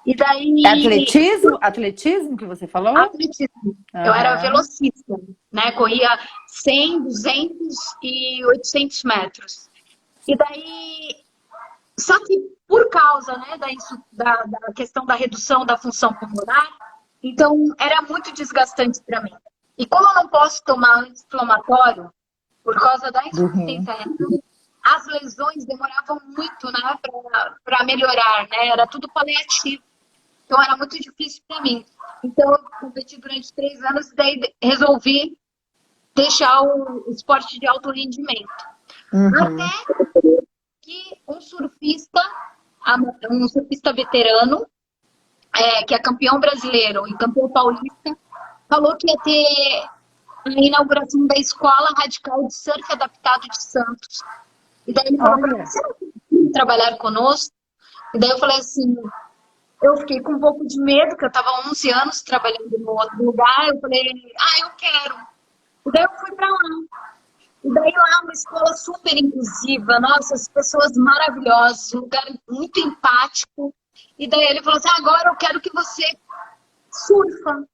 e É daí atletismo? Atletismo que você falou? atletismo. Eu era Aham. velocista, né? Corria 100, 200 e 800 metros. E daí, só que por causa, né, da questão da redução da função pulmonar, então era muito desgastante para mim. E como eu não posso tomar anti-inflamatório por causa da Do rim. insuficiência renal, as lesões demoravam muito, né, para melhorar, né? Era tudo paliativo. Então era muito difícil para mim. Então eu competi durante 3 anos e daí resolvi deixar o esporte de alto rendimento. Uhum. Até que um surfista veterano, que é campeão brasileiro e campeão paulista, falou que ia ter a inauguração da Escola Radical de Surf Adaptado de Santos. E daí ele falou para mim, Olha. você não quer trabalhar conosco? E daí eu falei assim, eu fiquei com um pouco de medo, que eu estava há 11 anos trabalhando no outro lugar. Eu falei, eu quero. E daí eu fui para lá. E daí lá, uma escola super inclusiva, nossa, as pessoas maravilhosas, um lugar muito empático. E daí ele falou assim, agora eu quero que você surfa.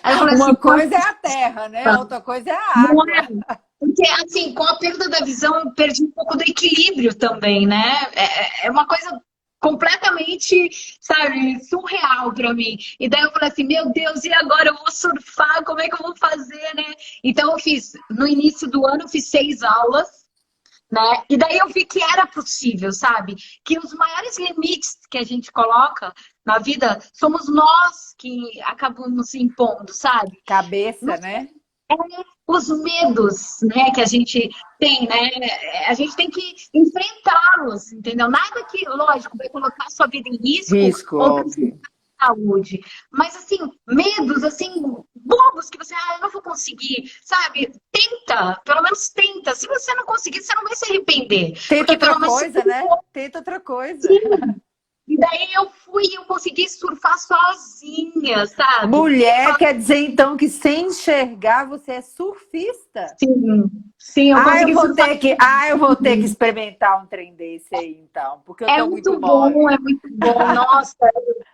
Aí eu falei assim, Uma coisa é quanto a terra, né? A surfa? outra coisa é a Não água. é? Porque, assim, com a perda da visão, eu perdi um pouco do equilíbrio também, né? É uma coisa completamente, sabe, surreal para mim. E daí eu falei assim, meu Deus, e agora eu vou surfar? Como é que eu vou fazer, né? Então eu fiz, no início do ano, eu fiz 6 aulas, né? E daí eu vi que era possível, sabe? Que os maiores limites que a gente coloca na vida somos nós que acabamos impondo, sabe? Cabeça, né? Os medos, né, que a gente tem, né? A gente tem que enfrentá-los, entendeu? Nada que, lógico, vai colocar a sua vida em risco Risco, ou óbvio. saúde. Mas, assim, medos, assim, bobos que você, eu não vou conseguir, sabe? Tenta, pelo menos tenta. Se você não conseguir, você não vai se arrepender. Tenta Porque outra pelo menos você coisa, né? tentou. Tenta outra coisa. Sim. E daí eu fui e eu consegui surfar sozinha, sabe? Mulher, quer dizer então que sem enxergar você é surfista? Sim, sim, eu Ah, eu consegui vou surfar ter que, ah, eu vou ter que experimentar um trem desse aí, então, porque eu É tô muito muito bom, é mole. muito bom. Nossa,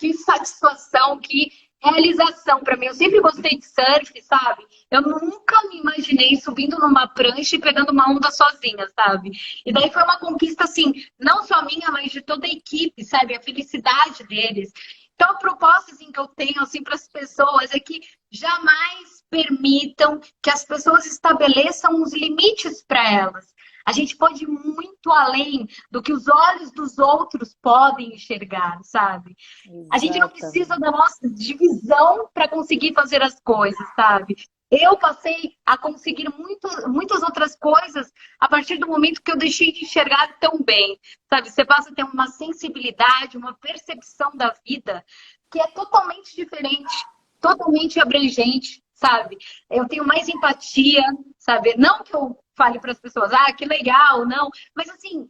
que satisfação, que realização para mim. Eu sempre gostei de surf, sabe? Eu nunca me imaginei subindo numa prancha e pegando uma onda sozinha, sabe? E daí foi uma conquista, assim, não só minha, mas de toda a equipe, sabe? A felicidade deles. Então, a proposta assim, que eu tenho assim, para as pessoas é que jamais permitam que as pessoas estabeleçam os limites para elas. A gente pode ir muito além do que os olhos dos outros podem enxergar, sabe? A gente não precisa Exatamente. da nossa divisão para conseguir fazer as coisas, sabe? Eu passei a conseguir muitas outras coisas a partir do momento que eu deixei de enxergar tão bem, sabe? Você passa a ter uma sensibilidade, uma percepção da vida que é totalmente diferente, totalmente abrangente, sabe? Eu tenho mais empatia, sabe? Não que eu fale para as pessoas, ah, que legal, não, mas assim,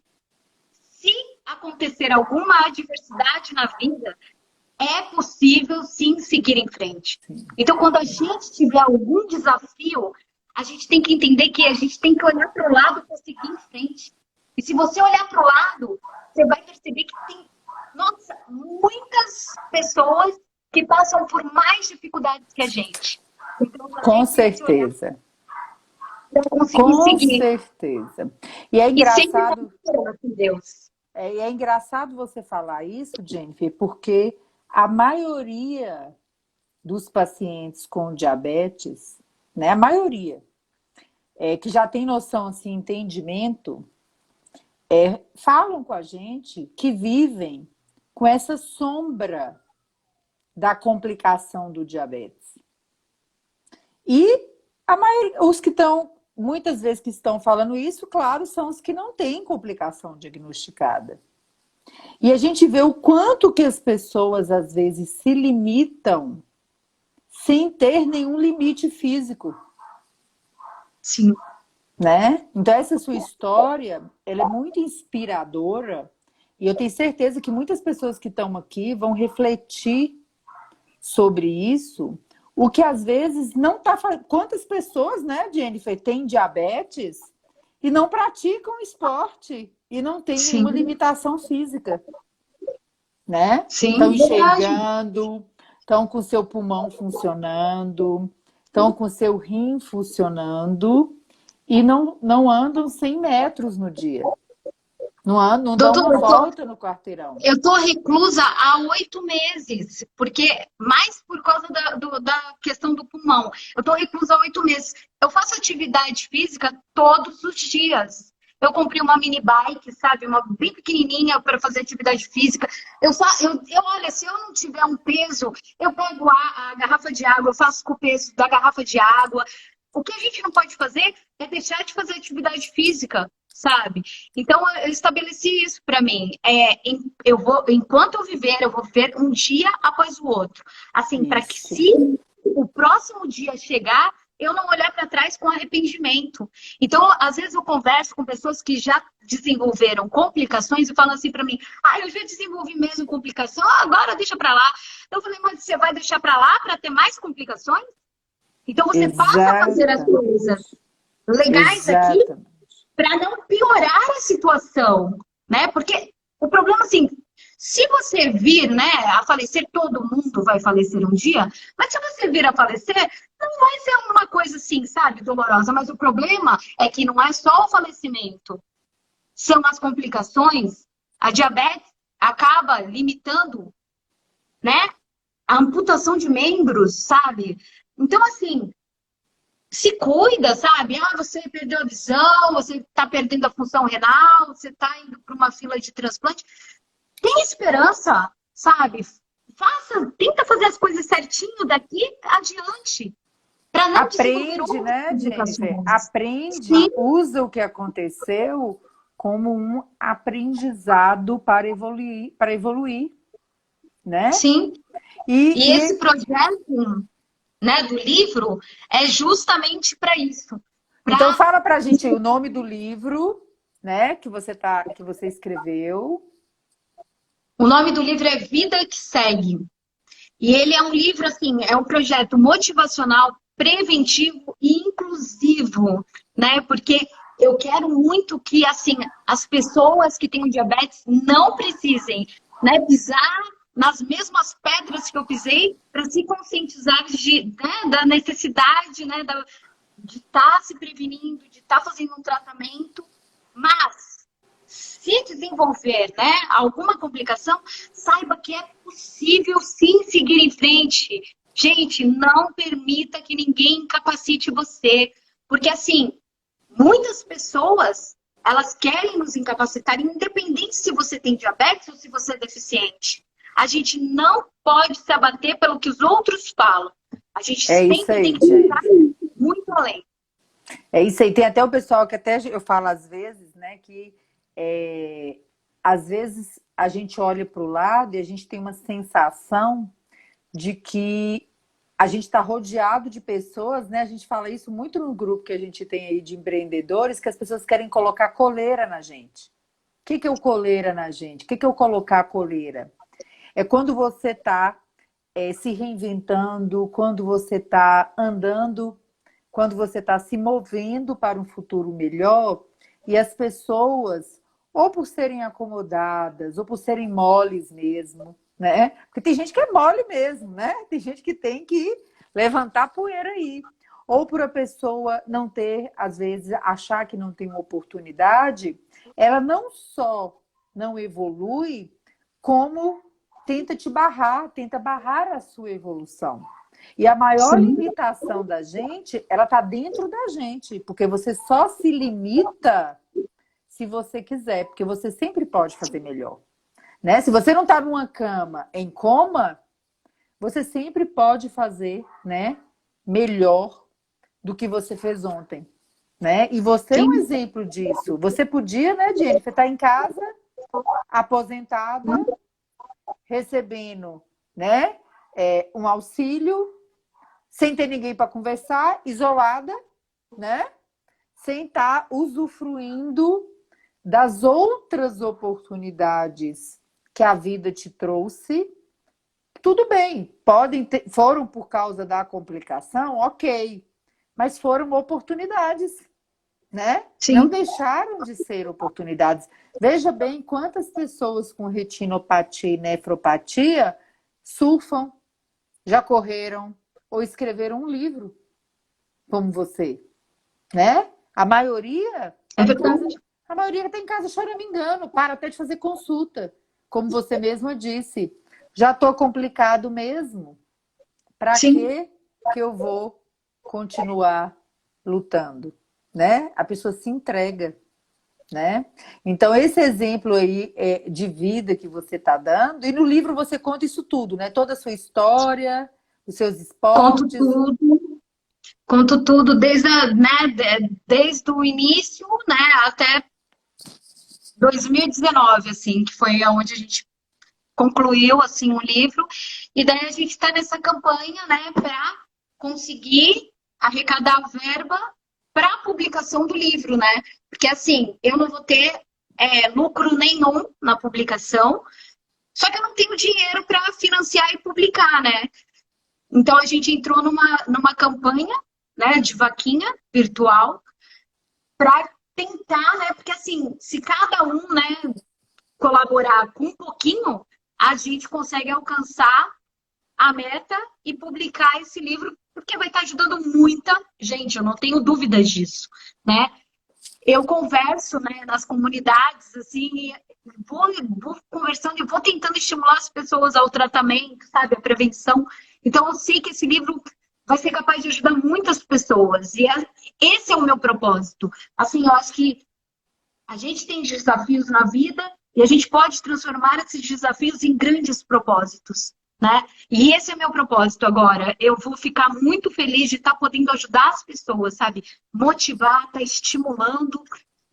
se acontecer alguma adversidade na vida, é possível sim seguir em frente. Então, quando a gente tiver algum desafio, a gente tem que entender que a gente tem que olhar para o lado para seguir em frente. E se você olhar para o lado, você vai perceber que tem, nossa, muitas pessoas que passam por mais dificuldades que a gente. Então, Com certeza. Com certeza. E é engraçado. Deus. E é engraçado você falar isso, Jennifer, porque a maioria dos pacientes com diabetes, né, a maioria, que já tem noção, assim, entendimento, falam com a gente que vivem com essa sombra da complicação do diabetes. E a maioria, os que estão, muitas vezes que estão falando isso, claro, são os que não têm complicação diagnosticada. E a gente vê o quanto que as pessoas, às vezes, se limitam sem ter nenhum limite físico. Sim. Né? Então, essa sua história, ela é muito inspiradora. E eu tenho certeza que muitas pessoas que estão aqui vão refletir sobre isso. O que, às vezes, não está... Quantas pessoas, né, Jennifer, têm diabetes e não praticam esporte? E não tem nenhuma limitação física, né? Sim, estão enxergando, estão com o seu pulmão funcionando, estão com o seu rim funcionando e não andam 100 metros no dia. Não dão uma volta no quarteirão. Eu estou reclusa há 8 meses, porque mais por causa da questão do pulmão. Eu estou reclusa há 8 meses. Eu faço atividade física todos os dias. Eu comprei uma mini bike, sabe? Uma bem pequenininha para fazer atividade física. Olha, se eu não tiver um peso, eu pego a garrafa de água, eu faço com o peso da garrafa de água. O que a gente não pode fazer é deixar de fazer atividade física, sabe? Então, eu estabeleci isso para mim. Enquanto eu vou viver um dia após o outro. Assim, para que se o próximo dia chegar, eu não olhar para trás com arrependimento. Então, às vezes eu converso com pessoas que já desenvolveram complicações e falam assim para mim, eu já desenvolvi mesmo complicação, agora deixa para lá. Eu falei, mas você vai deixar para lá para ter mais complicações? Então, você passa a fazer as coisas legais aqui para não piorar a situação, né? Porque o problema, assim, se você vir, né, a falecer, todo mundo vai falecer um dia, mas se você vir a falecer, não vai ser uma coisa assim, sabe, dolorosa. Mas o problema é que não é só o falecimento, são as complicações. A diabetes acaba limitando, né, a amputação de membros, sabe? Então, assim, se cuida, sabe? Você perdeu a visão, você está perdendo a função renal, você está indo para uma fila de transplante. Tem esperança, sabe? Tenta fazer as coisas certinho daqui adiante. Para não aprende, né, Jennifer? Aprende, usa o que aconteceu como um aprendizado para evoluir, né? Sim. E esse projeto, né, do livro é justamente para isso. Então fala pra gente aí o nome do livro, né, que você escreveu. O nome do livro é Vida que Segue. E ele é um livro, assim, é um projeto motivacional, preventivo e inclusivo, né? Porque eu quero muito que, assim, as pessoas que têm diabetes não precisem, né, pisar nas mesmas pedras que eu pisei para se conscientizar da necessidade, né, de estar se prevenindo, de estar fazendo um tratamento, mas se desenvolver, né, alguma complicação, saiba que é possível sim seguir em frente. Gente, não permita que ninguém incapacite você, porque assim, muitas pessoas, elas querem nos incapacitar, independente se você tem diabetes ou se você é deficiente. A gente não pode se abater pelo que os outros falam. A gente sempre tem que pensar É isso aí. Tem até o pessoal que até eu falo às vezes, né, que às vezes a gente olha para o lado e a gente tem uma sensação de que a gente está rodeado de pessoas, né? A gente fala isso muito no grupo que a gente tem aí de empreendedores, que as pessoas querem colocar coleira na gente. O que é o coleira na gente? O que é o colocar coleira? É quando você está se reinventando, quando você está andando, quando você está se movendo para um futuro melhor e as pessoas, ou por serem acomodadas, ou por serem moles mesmo, né? Porque tem gente que é mole mesmo, né? Tem gente que tem que levantar poeira aí. Ou por a pessoa não ter, às vezes, achar que não tem uma oportunidade, ela não só não evolui, como tenta barrar a sua evolução. E a maior Sim, limitação da gente, ela está dentro da gente, porque você só se limita se você quiser, porque você sempre pode fazer melhor. Né? Se você não está numa cama em coma, você sempre pode fazer, né, melhor do que você fez ontem. Né? E você é um sim, exemplo disso. Você podia, né, Jennifer, estar em casa, aposentada, recebendo, né, um auxílio, sem ter ninguém para conversar, isolada, né? Sem estar usufruindo das outras oportunidades que a vida te trouxe. Tudo bem, foram por causa da complicação, ok, mas foram oportunidades, né? Não sim. deixaram de ser oportunidades. Veja bem quantas pessoas com retinopatia e nefropatia surfam, já correram ou escreveram um livro, como você, né? A maioria É está em casa, verdade. a maioria está em casa choramingando, para até de fazer consulta, como você mesma disse. Já estou complicado mesmo. Para Sim. que eu vou continuar lutando, né? A pessoa se entrega, né? Então esse exemplo aí de vida que você está dando, e no livro você conta isso tudo, né? Toda a sua história, os seus Conto esportes. tudo, conto tudo desde o início, né, até 2019, assim, que foi onde a gente concluiu assim o livro. E daí a gente está nessa campanha, né, para conseguir arrecadar verba para a publicação do livro, né? Porque assim, eu não vou ter lucro nenhum na publicação, só que eu não tenho dinheiro para financiar e publicar, né? Então a gente entrou numa campanha, né, de vaquinha virtual para tentar, né? Porque assim, se cada um, né, colaborar com um pouquinho, a gente consegue alcançar a meta e publicar esse livro, porque vai estar ajudando muita gente, eu não tenho dúvidas disso, né? Eu converso, né, nas comunidades, assim, e vou conversando e vou tentando estimular as pessoas ao tratamento, sabe, à prevenção. Então, eu sei que esse livro vai ser capaz de ajudar muitas pessoas, e esse é o meu propósito. Assim, eu acho que a gente tem desafios na vida e a gente pode transformar esses desafios em grandes propósitos, né? E esse é meu propósito agora. Eu vou ficar muito feliz de estar podendo ajudar as pessoas, sabe? Motivar, estar estimulando.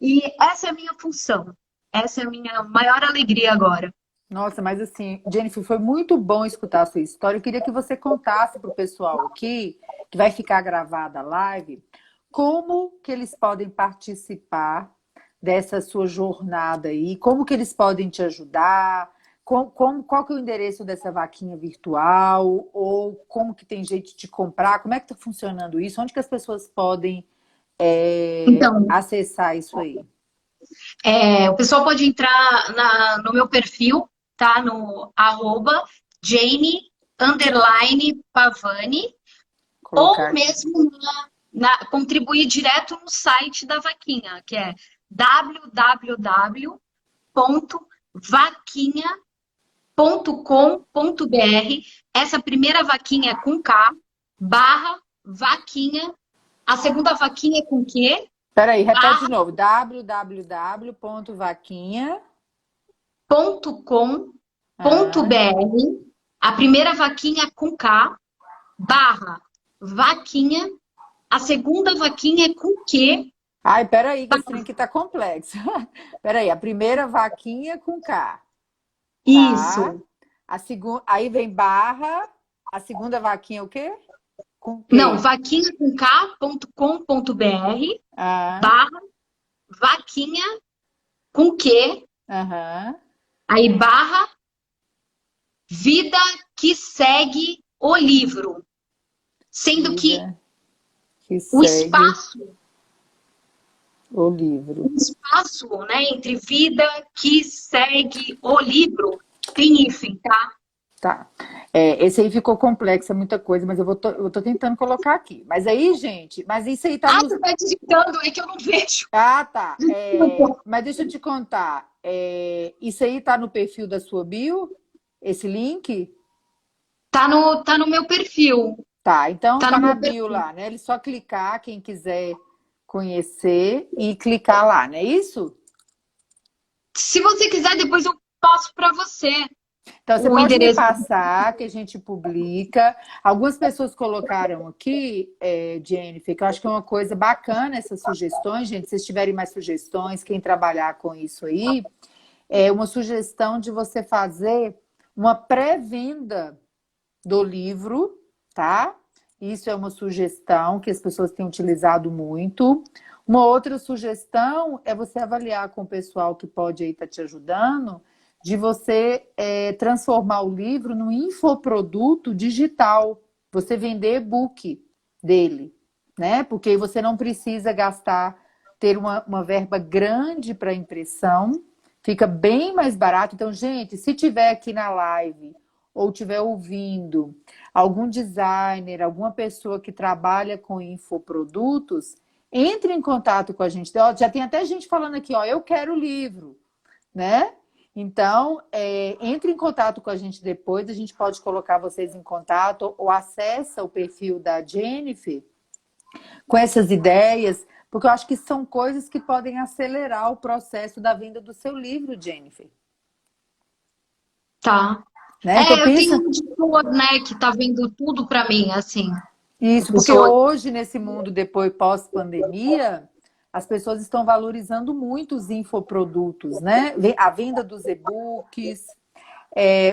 E essa é a minha função. Essa é a minha maior alegria agora. Nossa, mas assim, Jennifer, foi muito bom escutar a sua história. Eu queria que você contasse para o pessoal aqui, que vai ficar gravada a live, como que eles podem participar dessa sua jornada aí, como que eles podem te ajudar, qual que é o endereço dessa vaquinha virtual, ou como que tem jeito de comprar, como é que está funcionando isso, onde que as pessoas podem Então, acessar isso aí? o pessoal pode entrar no meu perfil, tá? No @Jane_Pavani, Colocar ou aqui. mesmo contribuir direto no site da vaquinha, que é www.vaquinha.com.br. Essa primeira vaquinha é com K, /vaquinha. A segunda vaquinha é com Q, Peraí, repete de barra, novo. www.vaquinha. ponto com, ponto Ah, BR. A primeira vaquinha é com K, /vaquinha. A segunda vaquinha é com Q. Ai, peraí, que esse trem aqui tá complexo. Peraí, a primeira vaquinha com K, tá? Isso. A segunda, aí vem barra, a segunda vaquinha é o quê? Com Não, Q. vaquinha com K.com.br Ah, barra vaquinha com Q, aham. aí barra vida que segue o livro. Sendo que Vida que o segue espaço, o livro. o espaço, né, entre vida que segue o livro tem hífen, tá? Tá. Esse aí ficou complexo, é muita coisa, mas eu tô tentando colocar aqui. Mas aí, gente, mas isso aí tá Ah, nos. você tá digitando, é que eu não vejo. Ah, tá. Mas deixa eu te contar. Isso aí tá no perfil da sua bio? Esse link? Tá no meu perfil. Tá, então Tá tá no na meu bio perfil. lá, né? Ele só clicar, quem quiser conhecer e clicar lá, não é isso? Se você quiser, depois eu passo para você Então, você o pode me endereço. passar, que a gente publica. Algumas pessoas colocaram aqui, Jennifer, que eu acho que é uma coisa bacana essas sugestões, gente. Se vocês tiverem mais sugestões, quem trabalhar com isso aí, é uma sugestão de você fazer uma pré-venda do livro, tá? Isso é uma sugestão que as pessoas têm utilizado muito. Uma outra sugestão é você avaliar com o pessoal que pode aí estar te ajudando, de você transformar o livro num infoproduto digital. Você vender e-book dele, né? Porque aí você não precisa ter uma verba grande para impressão, fica bem mais barato. Então, gente, se tiver aqui na live ou tiver ouvindo algum designer, alguma pessoa que trabalha com infoprodutos, entre em contato com a gente. Ó, já tem até gente falando aqui, ó, eu quero o livro, né? Então, entre em contato com a gente depois, a gente pode colocar vocês em contato ou acessa o perfil da Jennifer com essas ideias, porque eu acho que são coisas que podem acelerar o processo da venda do seu livro, Jennifer. Tá. Né? Então, Eu tenho pensa. um editor, né, que tá vendo tudo para mim, assim. A Isso, porque pessoa. hoje, nesse mundo depois pós-pandemia, as pessoas estão valorizando muito os infoprodutos, né? A venda dos e-books,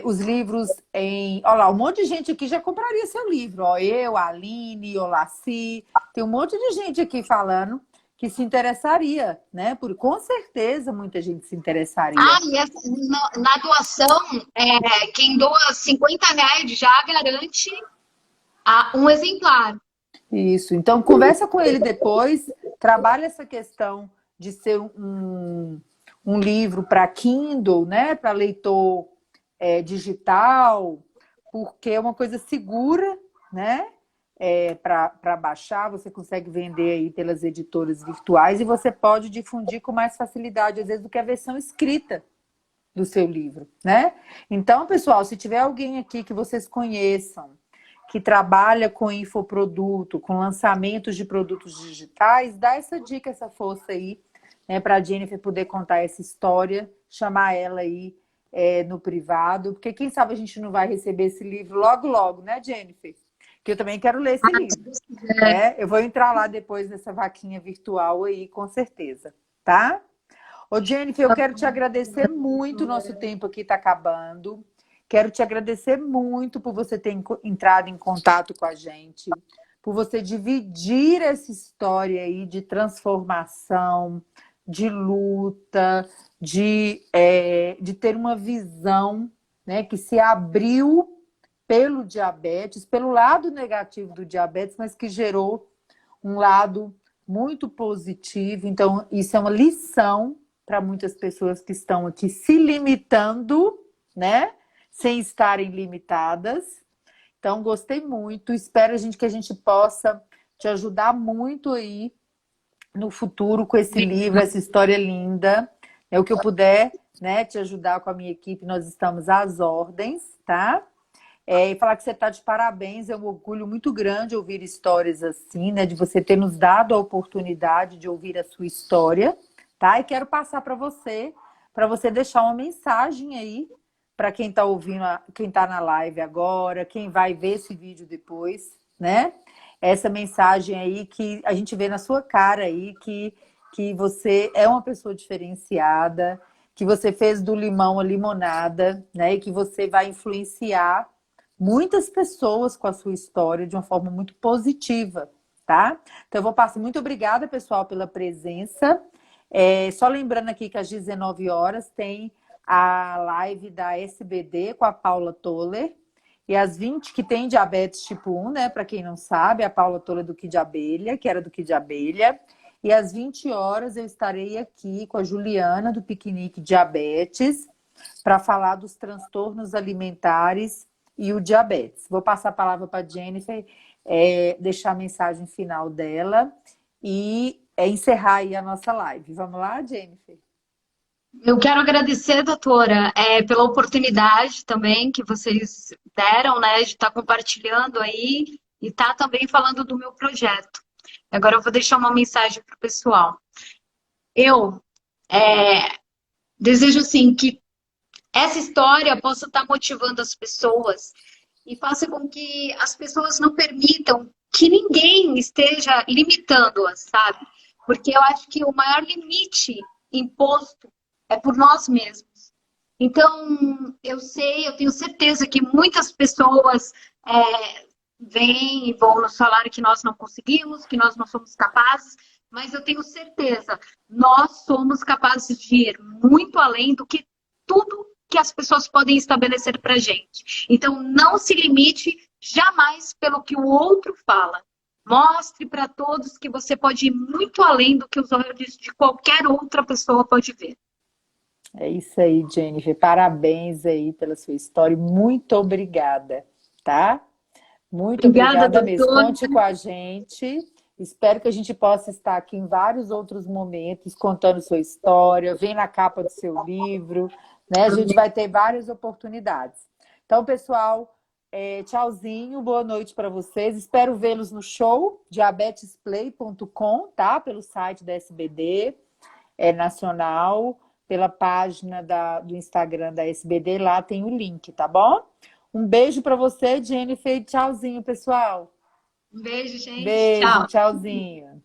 os livros em. Olha lá, um monte de gente aqui já compraria seu livro. Ó, eu, a Aline, Olaci, tem um monte de gente aqui falando que se interessaria, né? Com certeza muita gente se interessaria. E na doação, quem doa R$ 50 já garante um exemplar. Isso. Então, conversa com ele depois, trabalha essa questão de ser um livro para Kindle, né? Para leitor digital, porque é uma coisa segura, né? Para baixar, você consegue vender aí pelas editoras virtuais e você pode difundir com mais facilidade, às vezes, do que a versão escrita do seu livro, né? Então, pessoal, se tiver alguém aqui que vocês conheçam, que trabalha com infoproduto, com lançamentos de produtos digitais, dá essa dica, essa força aí, né, para a Jennifer poder contar essa história, chamar ela aí no privado, porque quem sabe a gente não vai receber esse livro logo, logo, né, Jennifer? Que eu também quero ler esse Se livro, Deus quiser. né? Eu vou entrar lá depois nessa vaquinha virtual aí, com certeza, tá? Ô, Jennifer, eu quero te agradecer muito, o nosso tempo aqui está acabando. Quero te agradecer muito por você ter entrado em contato com a gente, por você dividir essa história aí de transformação, de luta, de ter uma visão, né, que se abriu pelo diabetes, pelo lado negativo do diabetes, mas que gerou um lado muito positivo. Então, isso é uma lição para muitas pessoas que estão aqui se limitando, né? Sem estarem limitadas. Então, gostei muito. Espero que a gente possa te ajudar muito aí no futuro com esse livro, essa história linda. É o que eu puder, né, te ajudar com a minha equipe, nós estamos às ordens, tá? E falar que você está de parabéns, é um orgulho muito grande ouvir histórias assim, né? De você ter nos dado a oportunidade de ouvir a sua história, tá? E quero passar para você deixar uma mensagem aí para quem está ouvindo, quem está na live agora, quem vai ver esse vídeo depois, né? essa mensagem aí que a gente vê na sua cara aí, que você é uma pessoa diferenciada, que você fez do limão a limonada, né? E que você vai influenciar muitas pessoas com a sua história de uma forma muito positiva, tá? Então, eu vou passar. Muito obrigada, pessoal, pela presença. Só lembrando aqui que às 19 horas tem a live da SBD com a Paula Toller. E às 20, que tem diabetes tipo 1, né? Para quem não sabe, a Paula Toller do Kid Abelha, que era do Kid Abelha. E às 20 horas eu estarei aqui com a Juliana do Piquenique Diabetes para falar dos transtornos alimentares e o diabetes. Vou passar a palavra para a Jennifer, deixar a mensagem final dela e encerrar aí a nossa live. Vamos lá, Jennifer? Eu quero agradecer, doutora, pela oportunidade também que vocês deram, né, de estar compartilhando aí e estar também falando do meu projeto. Agora eu vou deixar uma mensagem para o pessoal. Eu desejo, assim, que essa história possa estar motivando as pessoas e faça com que as pessoas não permitam que ninguém esteja limitando-as, sabe? Porque eu acho que o maior limite imposto é por nós mesmos. Então, eu tenho certeza que muitas pessoas vêm e vão nos falar que nós não conseguimos, que nós não somos capazes, mas eu tenho certeza, nós somos capazes de ir muito além do que tudo que as pessoas podem estabelecer para a gente. Então, não se limite jamais pelo que o outro fala. Mostre para todos que você pode ir muito além do que os olhos de qualquer outra pessoa pode ver. É isso aí, Jennifer. Parabéns aí pela sua história. Muito obrigada, tá? Muito Obrigada, obrigada mesmo. doutora. Conte com a gente. Espero que a gente possa estar aqui em vários outros momentos, contando sua história. Vem na capa do seu livro, né? A gente vai ter várias oportunidades. Então, pessoal, tchauzinho, boa noite para vocês. Espero vê-los no show, diabetesplay.com, tá? Pelo site da SBD nacional, pela página do Instagram da SBD, lá tem o link, tá bom? Um beijo para você, Jennifer. Tchauzinho, pessoal. Um beijo, gente. Beijo, Tchau. tchauzinho.